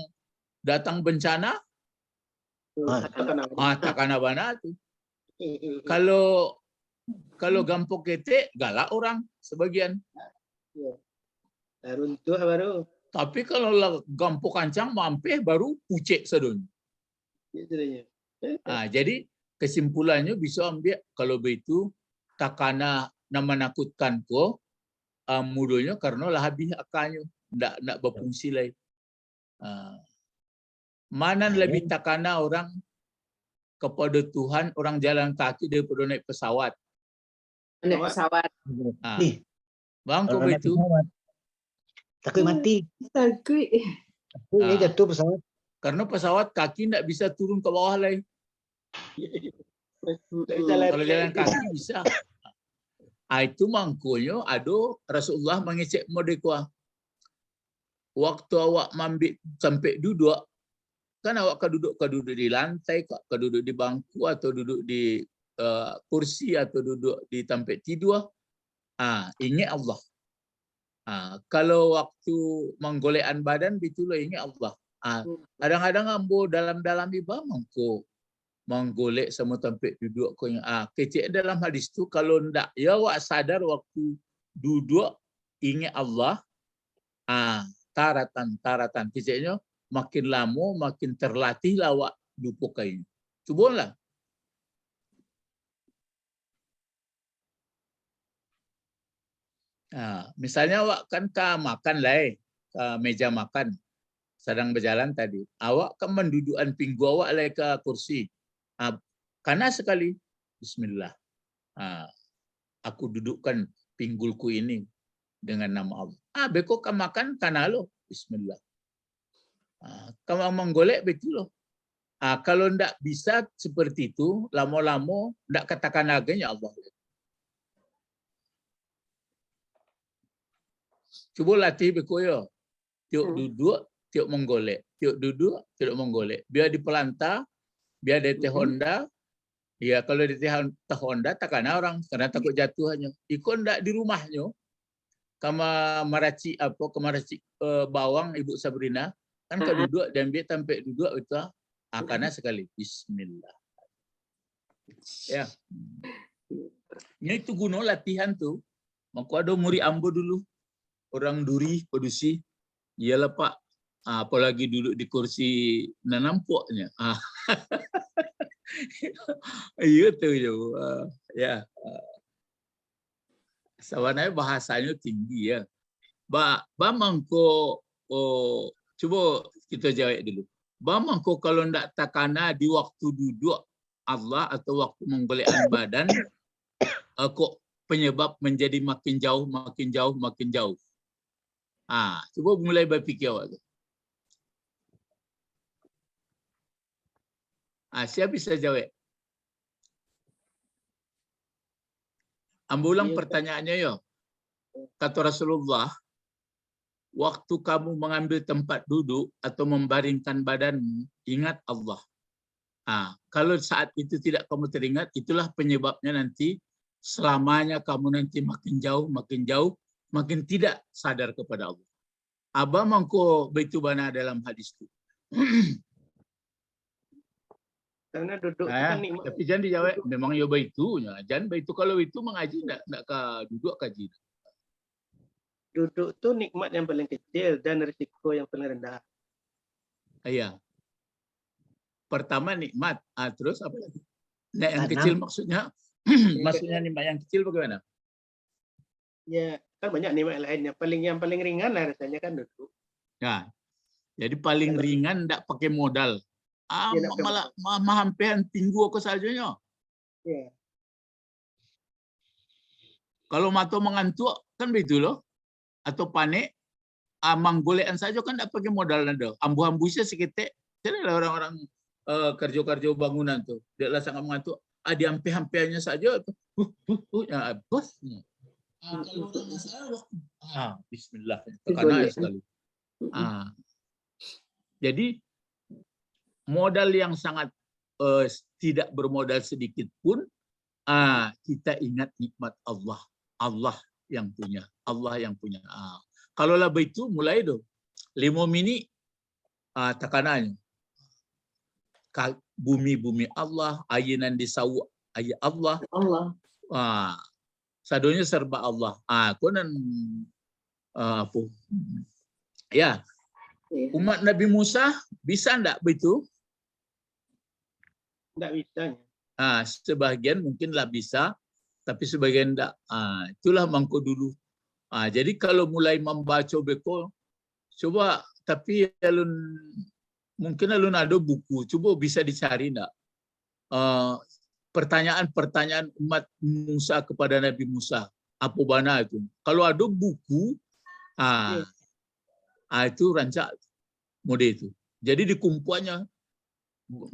datang bencana takana bana tu. Kalau gampok ketek, galak orang sebagian. Runtuh baru. Tapi kalau gampok kancang mampir baru pucek sedun. Jadi kesimpulannya bisa ambil kalau begitu takana nama nakutkan ko mudahnya karena lah habis akalnya ndak berfungsi lain. Mana lebih takana orang kepada Tuhan orang jalan kaki daripada naik pesawat. Naik pesawat. Bang kau itu takut mati. Takut. Ini jatuh pesawat. Karena pesawat kaki tidak bisa turun ke bawah lain. Kalau jalan kaki bisa. Itu mangkonya ada Rasulullah mengecek modekwa. Waktu awak mambik sampai duduk, kan awak duduk di lantai, duduk di bangku atau duduk di kursi atau duduk di tempat tidur. Ingat Allah. Kalau waktu menggolekan badan bitulah ingat Allah. Kadang-kadang ambo dalam ibadah mangko menggolek semua tempat duduk ko yang kecil dalam hadis tu kalau ndak ya awak sadar waktu duduk ingat Allah taratan kecilnya makin lama makin terlatih lah awak lupa kain. Cubalah. Misalnya awak kan makan lah ke meja makan sedang berjalan tadi. Awak kan mendudukan pinggu awak lah ke kursi. Karena sekali Bismillah. Aku dudukkan pinggulku ini dengan nama Allah. Beko kan makan karena lo Bismillah. Kamu menggolek betul loh. Kalau ndak bisa seperti itu, lama-lama ndak katakan aganya Allah. Cuba latih beko yo. Tiuk duduk, tiuk menggolek. Tiuk duduk, tiuk menggolek. Biar di pelanta, biar di teh Honda. Ya kalau di teh Honda takkan orang karena takut jatuh hanya. Ikon ndak di rumahnya. Kama meracik bawang Ibu Sabrina kan kalau duduk dan biar sampai duduk itu karena sekali Bismillah. Ya. Ini itu guna latihan tu. Maka ada murid ambo dulu. Orang duri, pedusi. Iyalah Pak. Apalagi duduk di kursi nampaknya. Iya tu je. Ya. Sebenarnya bahasanya tinggi ya. Bamangko coba kita jawab dulu. Bamangko kalau ndak takana di waktu duduk Allah atau waktu menggolekkan badan kok penyebab menjadi makin jauh, makin jauh, makin jauh. Coba mulai berfikir awak tu. Siapa bisa jawab? Ambil ulang pertanyaannya ya. Kata Rasulullah, waktu kamu mengambil tempat duduk atau membaringkan badanmu, ingat Allah. Kalau saat itu tidak kamu teringat, itulah penyebabnya nanti selamanya kamu nanti makin jauh, makin tidak sadar kepada Allah. Abang mangko begitu bana dalam hadis itu. Karena duduk itu kan nikmat. Tapi jangan dijawab, memang ya beitunya. Jangan beitu kalau itu mengaji enggak ke duduk kaji. Duduk itu nikmat yang paling kecil dan risiko yang paling rendah. Iya. Pertama nikmat, terus apa lagi? Nah, yang Karena- kecil maksudnya, maksudnya nikmat yang kecil bagaimana? Ya, kan banyak nikmat lainnya. Yang paling ringan lah rasanya kan duduk. Ya, jadi paling ringan enggak pakai modal. Iya, ndak pakai Malah hampiran tinggu ke saja. Ya. Kalau mata mengantuk kan begitu loh. Atau panik, manggolekan saja kan enggak pakai modal nada. Ambu-ambusnya seketik. Jadi orang-orang kerja-kerja bangunan tuh, dia lah sangat mengantuk. Di hampi-hampiannya saja tuh. Bos. Kalau orang masalah, bismillah. Tekanan sekali. Jadi modal yang sangat tidak bermodal sedikit pun, kita ingat nikmat Allah. Allah yang punya. Kalau lah begitu mulai tuh 5 minit tekanannya. Bumi Allah, ayenan di sawah ayat Allah. Sadonya serba Allah. Konan apa? Ya. Umat Nabi Musa bisa enggak begitu? Enggak bisa. Sebagian mungkinlah bisa, tapi sebagian enggak. Itulah mangko dulu. Jadi kalau mulai membaca beko, coba tapi mungkin alun ada buku, coba bisa dicari enggak? Pertanyaan-pertanyaan umat Musa kepada Nabi Musa, apa bana itu? Kalau ada buku, itu rancak mode itu. Jadi dikumpulannya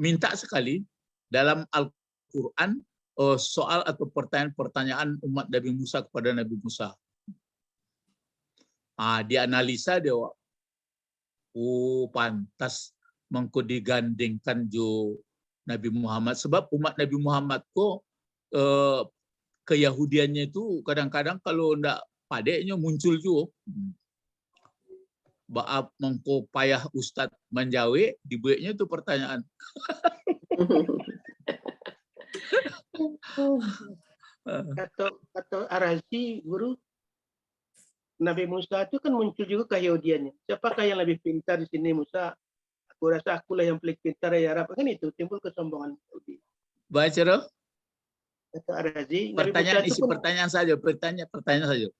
minta sekali dalam Al-Quran soal atau pertanyaan-pertanyaan umat Nabi Musa kepada Nabi Musa. Dianalisa dia, pantas mengko digandengkan jo Nabi Muhammad, sebab umat Nabi Muhammad kok keyahudiannya itu kadang-kadang kalau ndak padeknya muncul juga. Baap mengko payah Ustadz menjawab, dibuatnya itu pertanyaan. Kata Arazi, guru, Nabi Musa itu kan muncul juga keyahudiannya. Siapakah yang lebih pintar di sini, Musa? Aku rasa akulah yang paling pintar ya Arab. Kan itu timbul kesombongan Yahudi. Baca dong. Kata Arazi, Pertanyaan isi pertanyaan saja, pertanyaan saja.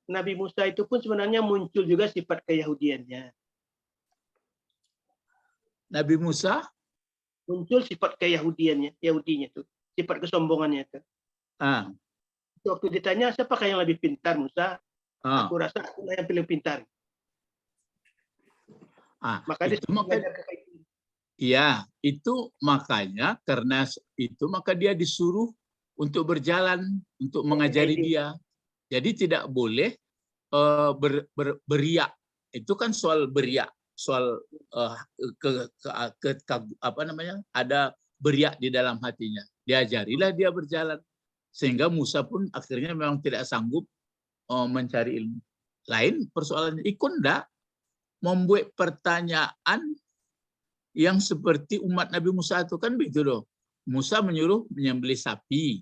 Nabi Musa itu pun sebenarnya muncul juga sifat keyahudiannya. Nabi Musa muncul sifat keyahudiannya, Yahudinya itu, sifat kesombongannya itu. Waktu ditanya siapakah yang lebih pintar, Musa? Aku rasa akulah yang paling pintar. Maka itu makanya karena itu maka dia disuruh untuk berjalan untuk mengajari dia. Jadi tidak boleh beriak. Itu kan soal beriak, soal apa namanya? Ada beriak di dalam hatinya. Diajarilah dia berjalan sehingga Musa pun akhirnya memang tidak sanggup mencari ilmu. Lain persoalannya ikut ndak membuat pertanyaan yang seperti umat Nabi Musa itu kan begitu loh. Musa menyuruh menyembelih sapi.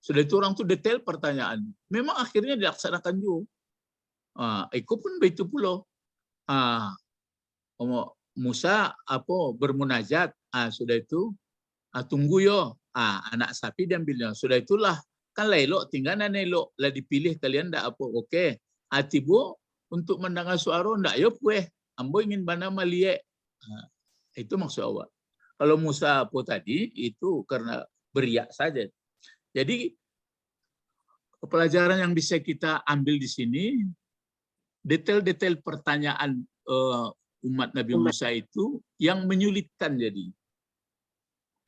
Sudah itu orang tuh detail pertanyaan. Memang akhirnya dilaksanakan juga. Ikut pun begitu pula. Musa bermunajat. Sudah itu tunggu yo. Anak sapi diambilnya. Sudah itulah kan lelok tinggal nelok lah dipilih kalian ndak apa. Oke. Tibo untuk mendengar suara ndak yo pueh. Ambo ingin bana maliek. Itu maksud awak. Kalau Musa tadi itu karena beriak saja. Jadi pelajaran yang bisa kita ambil di sini, detail-detail pertanyaan umat Nabi Musa itu yang menyulitkan jadi.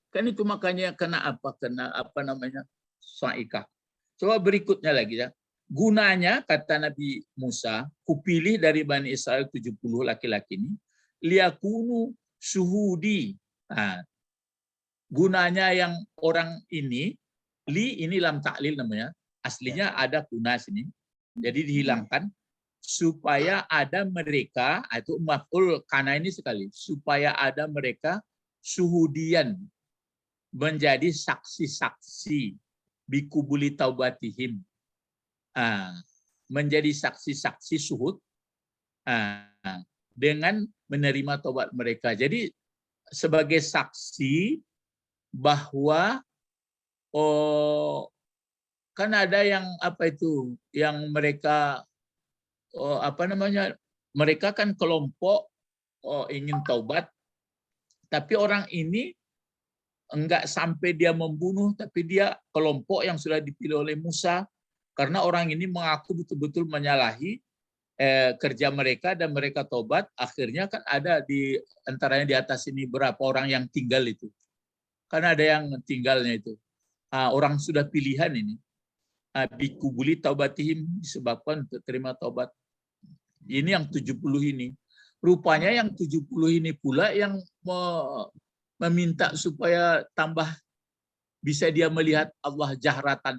Kan itu makanya kena apa namanya? Saikah. Coba berikutnya lagi ya. Gunanya kata Nabi Musa, kupilih dari Bani Israel 70 laki-laki ini, liyakunu syuhudi. Nah, gunanya yang orang ini lam ta'lil namanya, aslinya ada kuna sini, jadi dihilangkan supaya ada mereka, itu maf'ul kana ini sekali, supaya ada mereka syuhudian, menjadi saksi-saksi bikubuli taubatihim, menjadi saksi-saksi syuhud dengan menerima taubat mereka. Jadi sebagai saksi bahwa kan ada yang yang mereka mereka kan kelompok ingin taubat, tapi orang ini enggak sampai dia membunuh, tapi dia kelompok yang sudah dipilih oleh Musa karena orang ini mengaku betul-betul menyalahi kerja mereka dan mereka tobat. Akhirnya kan ada di antaranya di atas ini berapa orang yang tinggal itu. Kan ada yang tinggalnya itu. Orang sudah pilihan ini. Bikubuli taubatihim, disebabkan untuk terima taubat. Ini yang 70 ini. Rupanya yang 70 ini pula yang meminta supaya tambah bisa dia melihat Allah jahratan.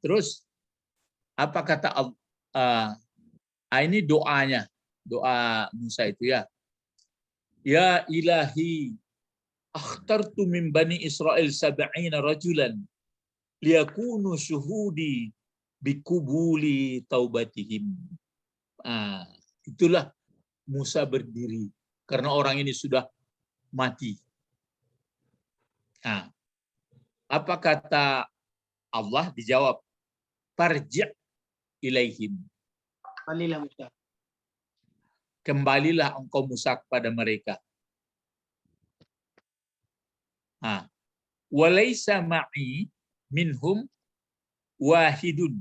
Terus apa kata Allah? Ini doanya, doa Musa itu ya. Ya ilahi, akhtartu min bani Israel 70 rajulan liyakunu syuhudi bikubuli taubatihim. Itulah Musa berdiri karena orang ini sudah mati. Apa kata Allah? Dijawab, farji' ilaihim. Kembalilah engkau Musa kepada mereka. Walaysa ma'i minhum wahidun.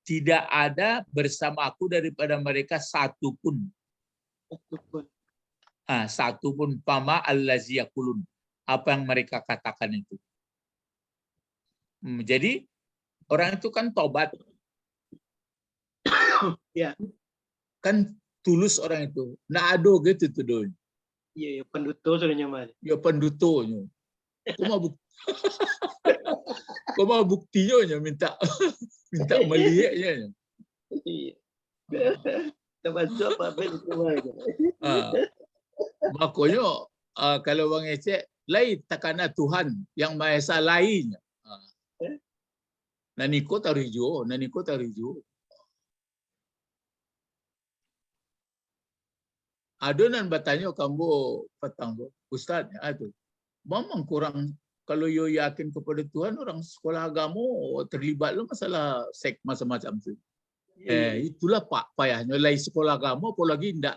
Tidak ada bersama aku daripada mereka satu pun. Satu pun pama allazi yaqulun. Apa yang mereka katakan itu. Jadi orang itu kan tobat. Ya. Kan tulus orang itu. Nah ado gitu tuh doi. Iya, penduto sebenarnya mas. Ya pendutonya. Kau mau buktinya minta melihatnya. Iya. Termasuk apa itu. Makanya kalau Bang Ece, lain takana Tuhan yang Maha Esa lainnya. Naniko tarijo. Adonan bertanya kamu petang ustaznya itu. Memang kurang kalau yo yakin kepada Tuhan, orang sekolah agama terlibat lo masalah seks macam-macam tu. Itulah pak payahnya lain sekolah agama apalagi ndak.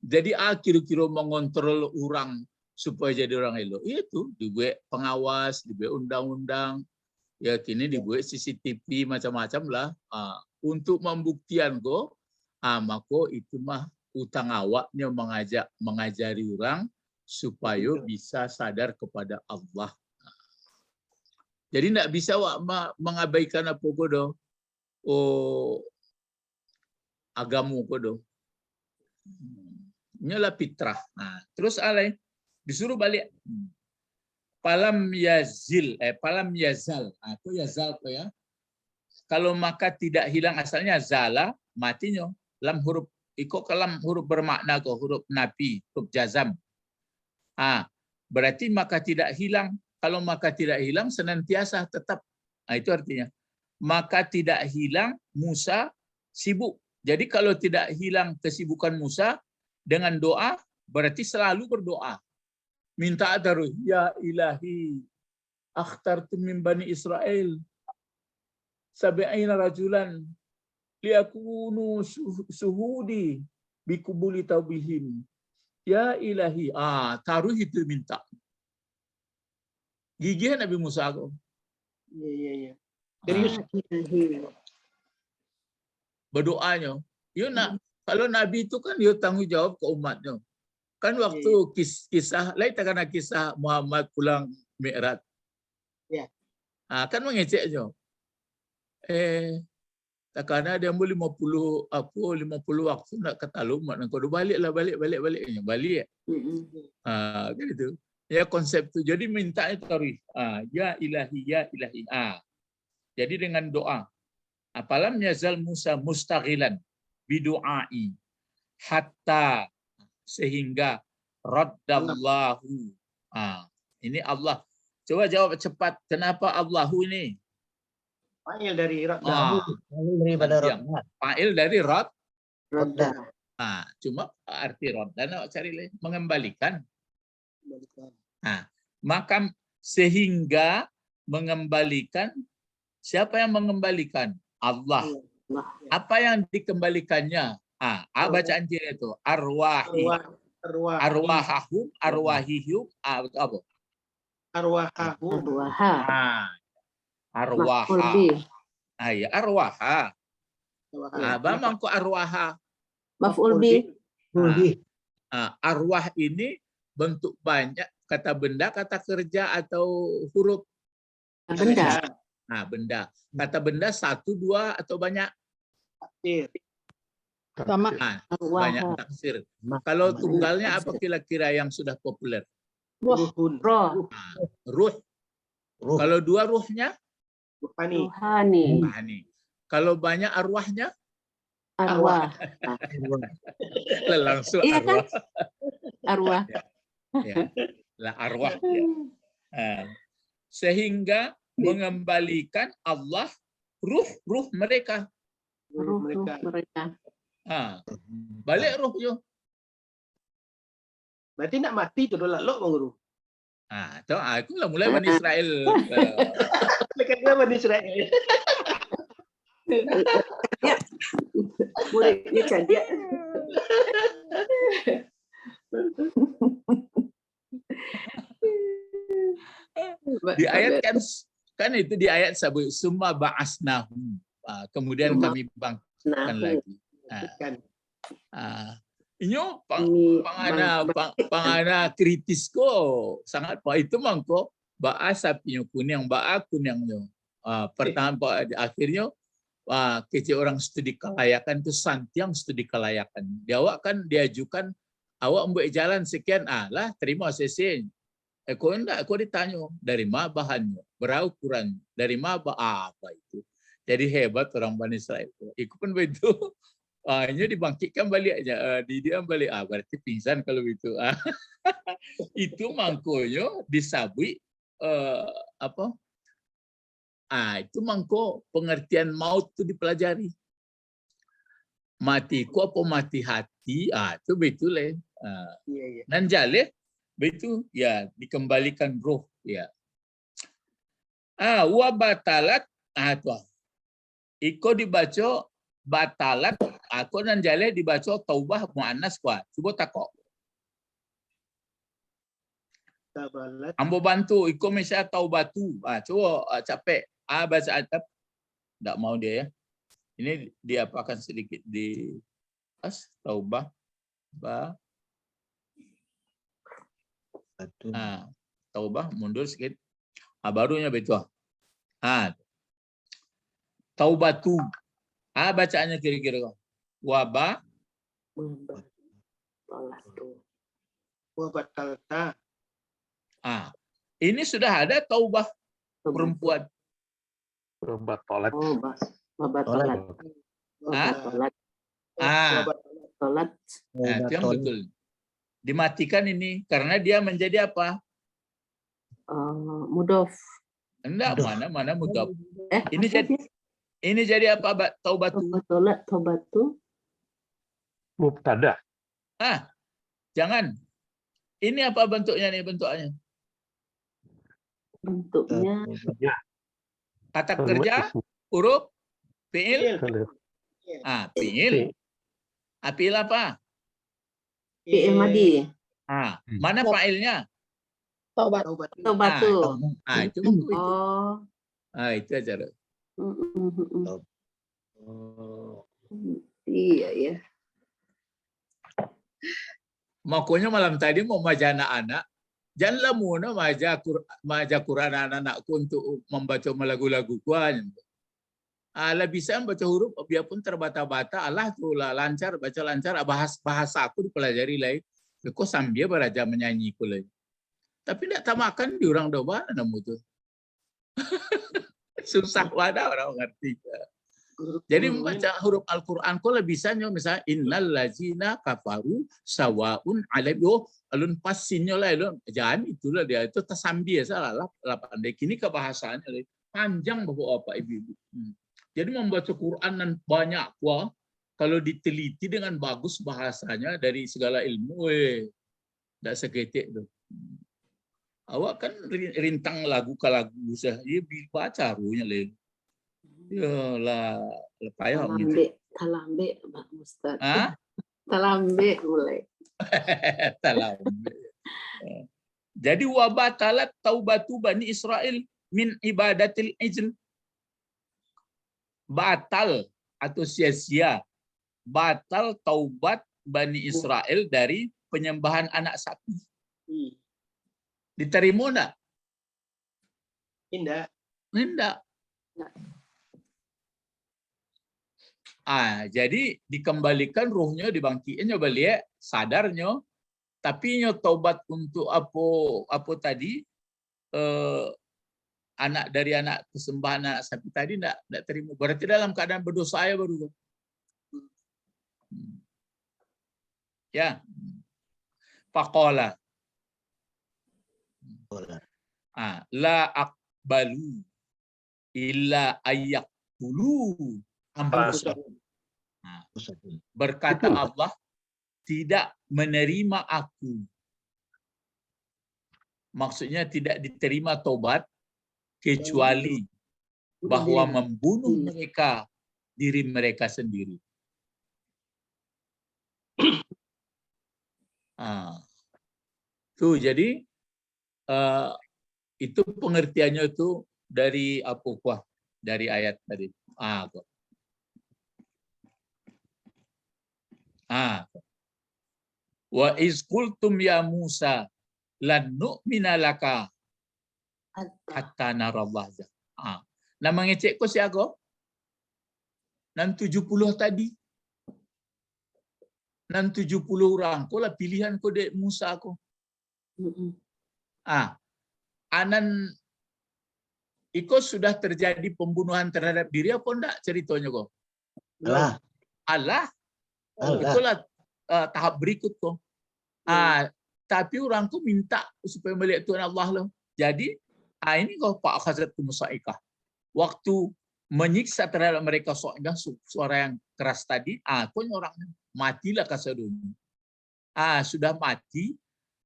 Jadi kira-kira mengontrol orang supaya jadi orang elok. Itu dibuat pengawas, dibuat undang-undang. Ya kini dibuat CCTV macam-macam lah. Untuk membuktikan kok, maka itu mah utang awaknya mengajari orang supaya bisa sadar kepada Allah. Jadi tidak bisa mengabaikan apa kodo agamu kodo. Inilah fitrah. Terus alai disuruh balik. Palam yazal. Itu yazal tuh ya. Kalau maka tidak hilang asalnya zala matinya. Lam huruf ikut kalam huruf bermakna kok huruf nafi, huruf jazam. Berarti maka tidak hilang. Kalau maka tidak hilang senantiasa tetap. Itu artinya. Maka tidak hilang Musa sibuk. Jadi kalau tidak hilang kesibukan Musa dengan doa berarti selalu berdoa. Minta terus, ya ilahi, akhtartu min bani Israel. sab'ina rajulan liyakunu suhudi bikubuli taubihim. Ya ilahi. Taruh itu minta. Gigih Nabi Musa kok. Iya. Serius. Berdoanya. Kalau Nabi itu kan dia tanggung jawab ke umatnya. Kan waktu kisah, lain tak kena kisah Muhammad pulang Mi'raj. Ya. Kan mengeceknya. Tak kena dia mau 50 waktu nak kata umat nak kau baliklah balik. Kan itu. Ya konsep tu. Jadi minta itu tarikh. Ya ilahi. Jadi dengan doa. Apalam yazal Musa mustaghilan bidu'ai hatta sehingga raddallahu. Ini Allah. Coba jawab cepat. Kenapa Allahu ini? Fa'il dari radda. Daripada rodha. Fa'il dari Rodha. cuma arti radda nak cari lain. Mengembalikan. Maka sehingga mengembalikan. Siapa yang mengembalikan? Allah. Apa yang dikembalikannya? Bacaan kira itu arwahahum, arwahihum, apa? Arwaha. Ya, arwaha. Bang kok arwaha. Maf'ul bi. Arwah ini bentuk banyak, kata benda, kata kerja atau huruf? Benda. Benda. Kata benda 1, 2 atau banyak? Sama. Banyak taksir. Kalau tunggalnya apa kira-kira yang sudah populer? Roh. Ruh. Kalau 2 ruhnya? Ruhani. Kalau banyak arwahnya? Arwah. Langsung Iya kan? arwah. Arwah. Arwah. Sehingga mengembalikan Allah ruh mereka. Ruh mereka. Balik ruh yo. Berarti nak mati tu dulu Bang Guru. Tahu aku lah mulai Bani Israel. Dekat dia Bani Israel. Ya. Muridnya Cadia. Di ayat kan itu di ayat sabut summa ba'asnahum. Kemudian kami bangkitkan lagi. Inyo pangana kritis ko sangat itu mangko baas sapinyo kuning kuningnya. Pertama akhirnya kecil orang studi kelayakan itu santiang studi kelayakan. Dia awak kan diajukan awak membuat jalan sekian lah terima sesin. Kau enggak, kau ditanya dari mana bahannya, berapa ukuran, dari mana apa itu. Jadi hebat orang Bani Israel. Ikut pun begitu. Ini dibangkitkan balik aja, didiam balik. Berarti pingsan kalau itu. Itu mangkonya disabui apa? Itu mangko pengertian maut itu dipelajari. Matiku apa mati hati? Itu betul lah. Dan jaleh begitu ya dikembalikan roh ya. Wa batalat tuh. Iko dibaca batalat, aku dan jaleh dibaca taubah muannas kuat. Coba takok. Ambo bantu iko misal taubatu. Coba capek. Baca atap. Enggak mau dia ya. Ini diapakan sedikit di taubah taubah mundur sedikit. Barunya betul. Taubatu. Bacaannya kira-kira. Wabatalta. Ini sudah ada taubah perempuan. Batalat. Itu yang betul. Dimatikan ini karena dia menjadi apa? Mudof. Enggak, mana mudof. Ini jadi apa? Taubatu. Taubatu. Mubtada. Jangan. Ini apa bentuknya nih bentuknya? Bentuknya Kata kerja huruf fi'il. Fi'il. Fi'il. Fi'il apa? Fi'il madi. Mana fa'ilnya? Taubat. Taubatu. Itu mangko itu. Oh. Itu aja. Iya ya. Makanya malam tadi mau maja anak-anak, janganlah muna maja Quran anak-anakku untuk membaca lagu-lagu kuan. Allah bisa membaca huruf biarpun terbata-bata, Allah tuh lancar, baca lancar, bahasa aku dipelajari lain. Kok sambil beraja menyanyi ku lain. Tapi tidak tamakan di orang doa namu tuh. Susah wadah orang ngerti. Jadi membaca huruf Al-Quran kok lebih bisanya misalnya innal lazina kafaru sawaun alaihim alun pasinnya lah alun jangan itulah dia itu tasambi salah lah pandai kini kebahasaannya panjang bapak apa ibu. Jadi membaca Quran dan banyak kalau diteliti dengan bagus bahasanya dari segala ilmu tidak seketik tuh. Awak kan rintang lagu ke lagu saya baca runya lain. Ya lah, payah gitu. Talambe, Pak Ustaz. Hah? Talambe mulai. Talambe. Jadi wabatalat taubatu Bani Israel min ibadatil ijl. Batal atau sia-sia. Batal taubat Bani Israel dari penyembahan anak sapi. Diterima enggak? Tidak. Jadi dikembalikan ruhnya, dibangkitinnya balik, sadarnya, tapi nya taubat untuk apa tadi anak dari anak kesembahan anak sapi tadi tidak terima. Berarti dalam keadaan berdosa ya baru. Ya. Faqala. La aqbalu illa ayyaqulu. Berkata Allah, tidak menerima aku. Maksudnya tidak diterima tobat kecuali bahwa membunuh mereka diri mereka sendiri. Tuh jadi itu pengertiannya itu dari apa dari ayat tadi. Wa iz qultum ya Musa lan nu'mina laka hatta narallah. Nah mengecek ko siago? Nan 70 tadi. Nan 70 orang ko lah pilihan ko dek Musa ko. Anan iko sudah terjadi pembunuhan terhadap diri apa enggak ceritanya kok? Allah. Itulah tahap berikut kok. Tapi orangku minta supaya melihat Tuhan Allah loh. Jadi ini kok Pak Khazat Musaikah. Waktu menyiksa terhadap mereka suara yang keras tadi, kok orangnya matilah kasadonyo. Sudah mati,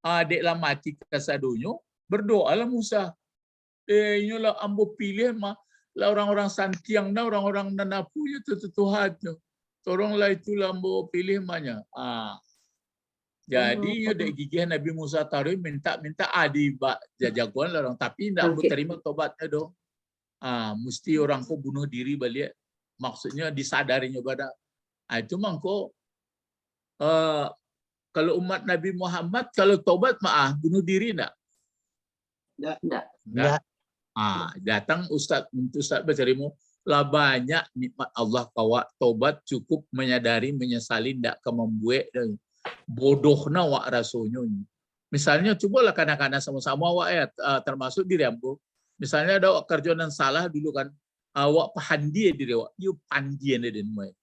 deklah mati kasadonyo, berdoalah Musa. Inilah ambo pilih lah orang-orang santiang na orang-orang nanapu itu Tuhan. Tolonglah itulah ambo pilih mahnya. Jadi dek gigih Nabi Musa taruh minta adi jajagoan lah orang tapi tidak mau terima tobatnya dong. Mesti orang kau bunuh diri balik. Maksudnya disadarinya pada. Itu mangko kalau umat Nabi Muhammad kalau tobat bunuh diri enggak? Enggak. Datang Ustaz bercerita lah banyak nikmat Allah kawak tobat cukup menyadari menyesali ndak kemembuat bodohna wak rasonyo. Misalnya cobalah kadang-kadang sama-sama wak termasuk diri ambo. Misalnya ada wak kerjaan salah dulu kan awak pahandi diri wak you pandian den mai.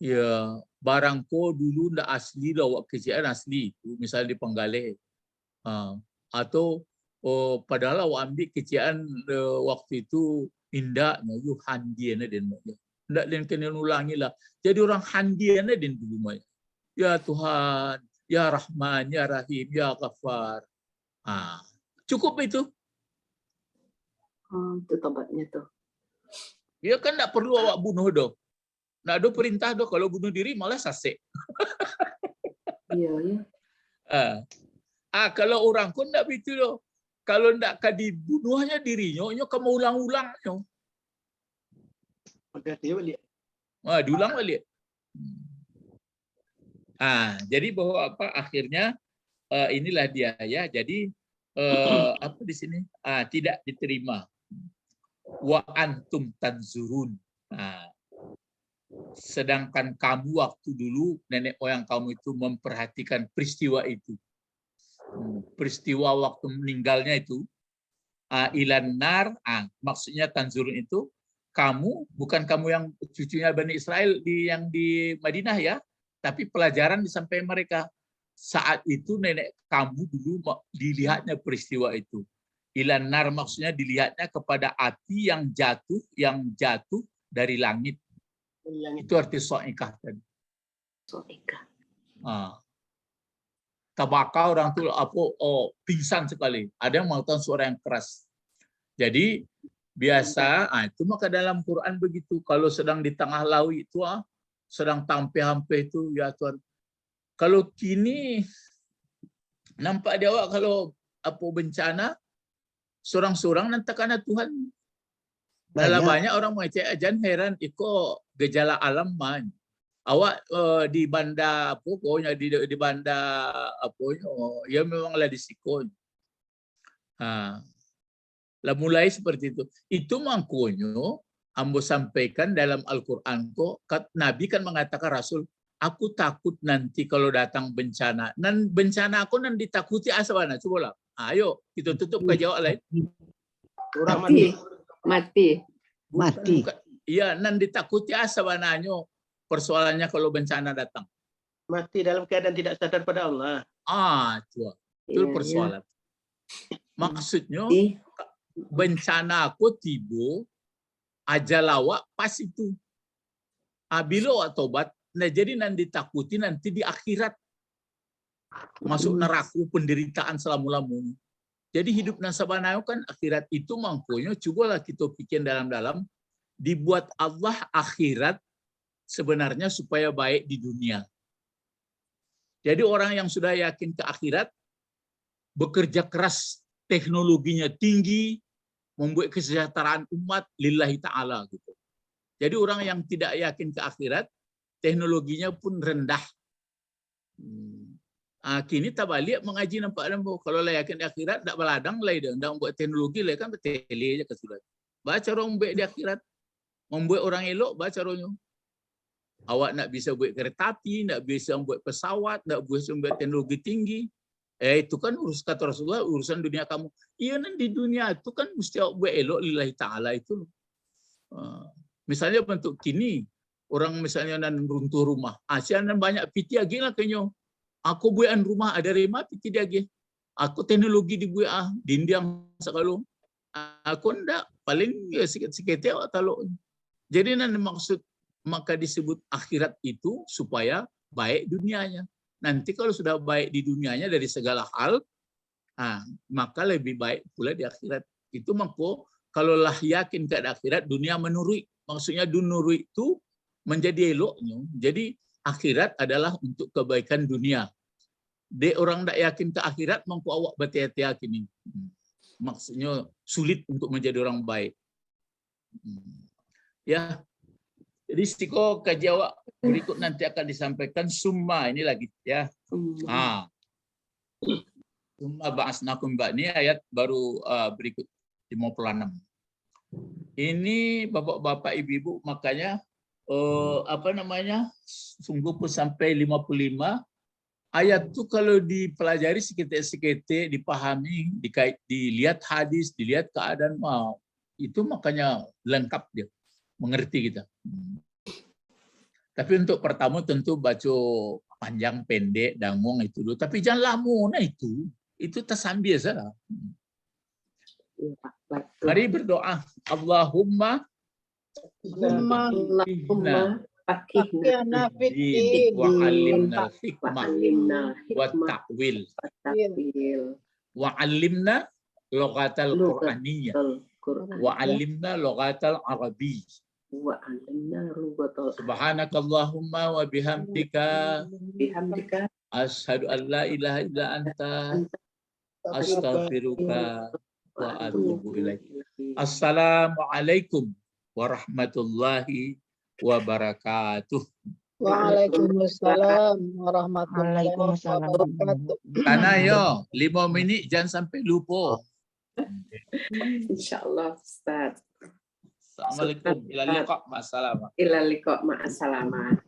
Ya barangko dulu ndak asli dah wak kerjaan asli misalnya di Penggalih. Atau padahal awak ambil kerjaan waktu itu indahnya you handian den mai. Ndak den kena ulangi lah. Jadi orang handian den dulu mai. Ya Tuhan, ya Rahman, ya Rahim, ya Ghaffar. Cukup itu. Itu tobatnya tuh. Ya kan tidak perlu awak bunuh doh. Nak ada perintah doh kalau bunuh diri malah sasek. Iya, ya. Kalau orang pun tidak begitu doh. Kalau tidak dibunuhnya dirinya, nyo kamu ulang-ulangnya. Maka dia balik. Diulang balik. Jadi bahwa apa akhirnya inilah dia ya. Jadi apa di sini tidak diterima. Wa antum tanzurun. Sedangkan kamu waktu dulu nenek moyang kamu itu memperhatikan peristiwa itu. Peristiwa waktu meninggalnya itu ilan nar, maksudnya tanzurun itu bukan kamu yang cucunya Bani Israel yang di Madinah ya, tapi pelajaran disampaikan mereka. Saat itu nenek kamu dulu dilihatnya peristiwa itu. Ilan nar maksudnya dilihatnya kepada api yang jatuh dari langit. Itu arti so'ikah tadi. Soika. Tabaka orang tuh pingsan sekali. Ada yang mengatakan suara yang keras. Jadi biasa, itu maka dalam Quran begitu. Kalau sedang di tengah laut itu, sedang tampe-hampe itu, ya Tuhan. Kalau kini nampak dia kalau bencana, seorang-seorang nanti karena Tuhan. Dalam banyak orang mengecek ajan heran iko gejala alam man. Awak di banda pokoknya di banda ya memanglah disikon. Lah mulai seperti itu. Itu mangkonyo ambo sampaikan dalam Al-Qur'an kok Nabi kan mengatakan Rasul, aku takut nanti kalau datang bencana. Nan bencana aku nan ditakuti asabana. Coba lah. Ayo kita tutup ke jawab lain. Orang Mati. Iya, nan ditakuti asabananyo. Persoalannya kalau bencana datang. mati dalam keadaan tidak sadar pada Allah. Itu persoalan. Maksudnya bencana aku tiba ajal awak pas itu. Bila awak tobat, nah jadi nanti ditakuti nanti di akhirat masuk neraka penderitaan selama-lamanya. Jadi hidup nasabanayo kan akhirat itu mangkonya cobalah kita pikir dalam-dalam dibuat Allah akhirat sebenarnya supaya baik di dunia. Jadi orang yang sudah yakin ke akhirat bekerja keras, teknologinya tinggi, membuat kesejahteraan umat lillahi ta'ala gitu. Jadi orang yang tidak yakin ke akhirat, teknologinya pun rendah. Kini tak balik mengaji nampak kalau lah yakin di akhirat tak beladang lah dia, tak buat teknologi lah kan bertele aja ke sudah. Baca orang membuat di akhirat, membuat orang elok baca orangnya. Awak nak bisa buat kereta api, nak bisa buat pesawat, nak bisa buat teknologi tinggi. Itu kan kata Rasulullah urusan dunia kamu. Iya nan di dunia itu kan mesti awak buat elok lillahi ta'ala itu. Misalnya bentuk kini orang misalnya nan runtuh rumah. Asian nan banyak piti lagi lah kenyo. Aku buatan rumah ada rumah piti dia lagi. Aku teknologi dibuat dindiang sekali. Aku ndak paling ya sikit-sikit awak taluk. Jadi nan maksud maka disebut akhirat itu supaya baik dunianya. Nanti kalau sudah baik di dunianya dari segala hal, maka lebih baik pula di akhirat. Itu maka kalau lah yakin ke akhirat, dunia menurut. Maksudnya dunia itu menjadi eloknya. Jadi akhirat adalah untuk kebaikan dunia. Orang tak yakin ke akhirat, maka awak berhati-hati ini. Maksudnya sulit untuk menjadi orang baik. Ya. Jadi stiko kaji awak berikut nanti akan disampaikan summa ini lagi ya. Summa ba'asnakum ini ayat baru berikut 56. Ini bapak-bapak ibu-ibu makanya sungguh pun sampai 55 ayat itu kalau dipelajari seketik-seketik dipahami, dilihat hadis, dilihat keadaan itu makanya lengkap dia. Mengerti kita. Tapi untuk pertama tentu baca panjang pendek dangung itu dulu. Tapi jangan lama itu tersambil saja. Mari berdoa. Allahumma Fakihna wa alimna hikmah wa ta'wil wa alimna lughatal qur'aniyah wa alimna lughatal arabiyyah wa alimna rubatul Subhanakallahumma wa bihamdika bihamdika asyhadu an la ilaha illa anta astaghfiruka wa atubu ilaik. Assalamualaikum warahmatullahi wabarakatuh. Waalaikumsalam warahmatullahi Waalaikumsalam. wabarakatuh. Karena yo 5 menit jangan sampai lupa. insyaallah Ustaz. Assalamualaikum. Ila liqa. Ma'assalam. Ila liqa ma'assalamah.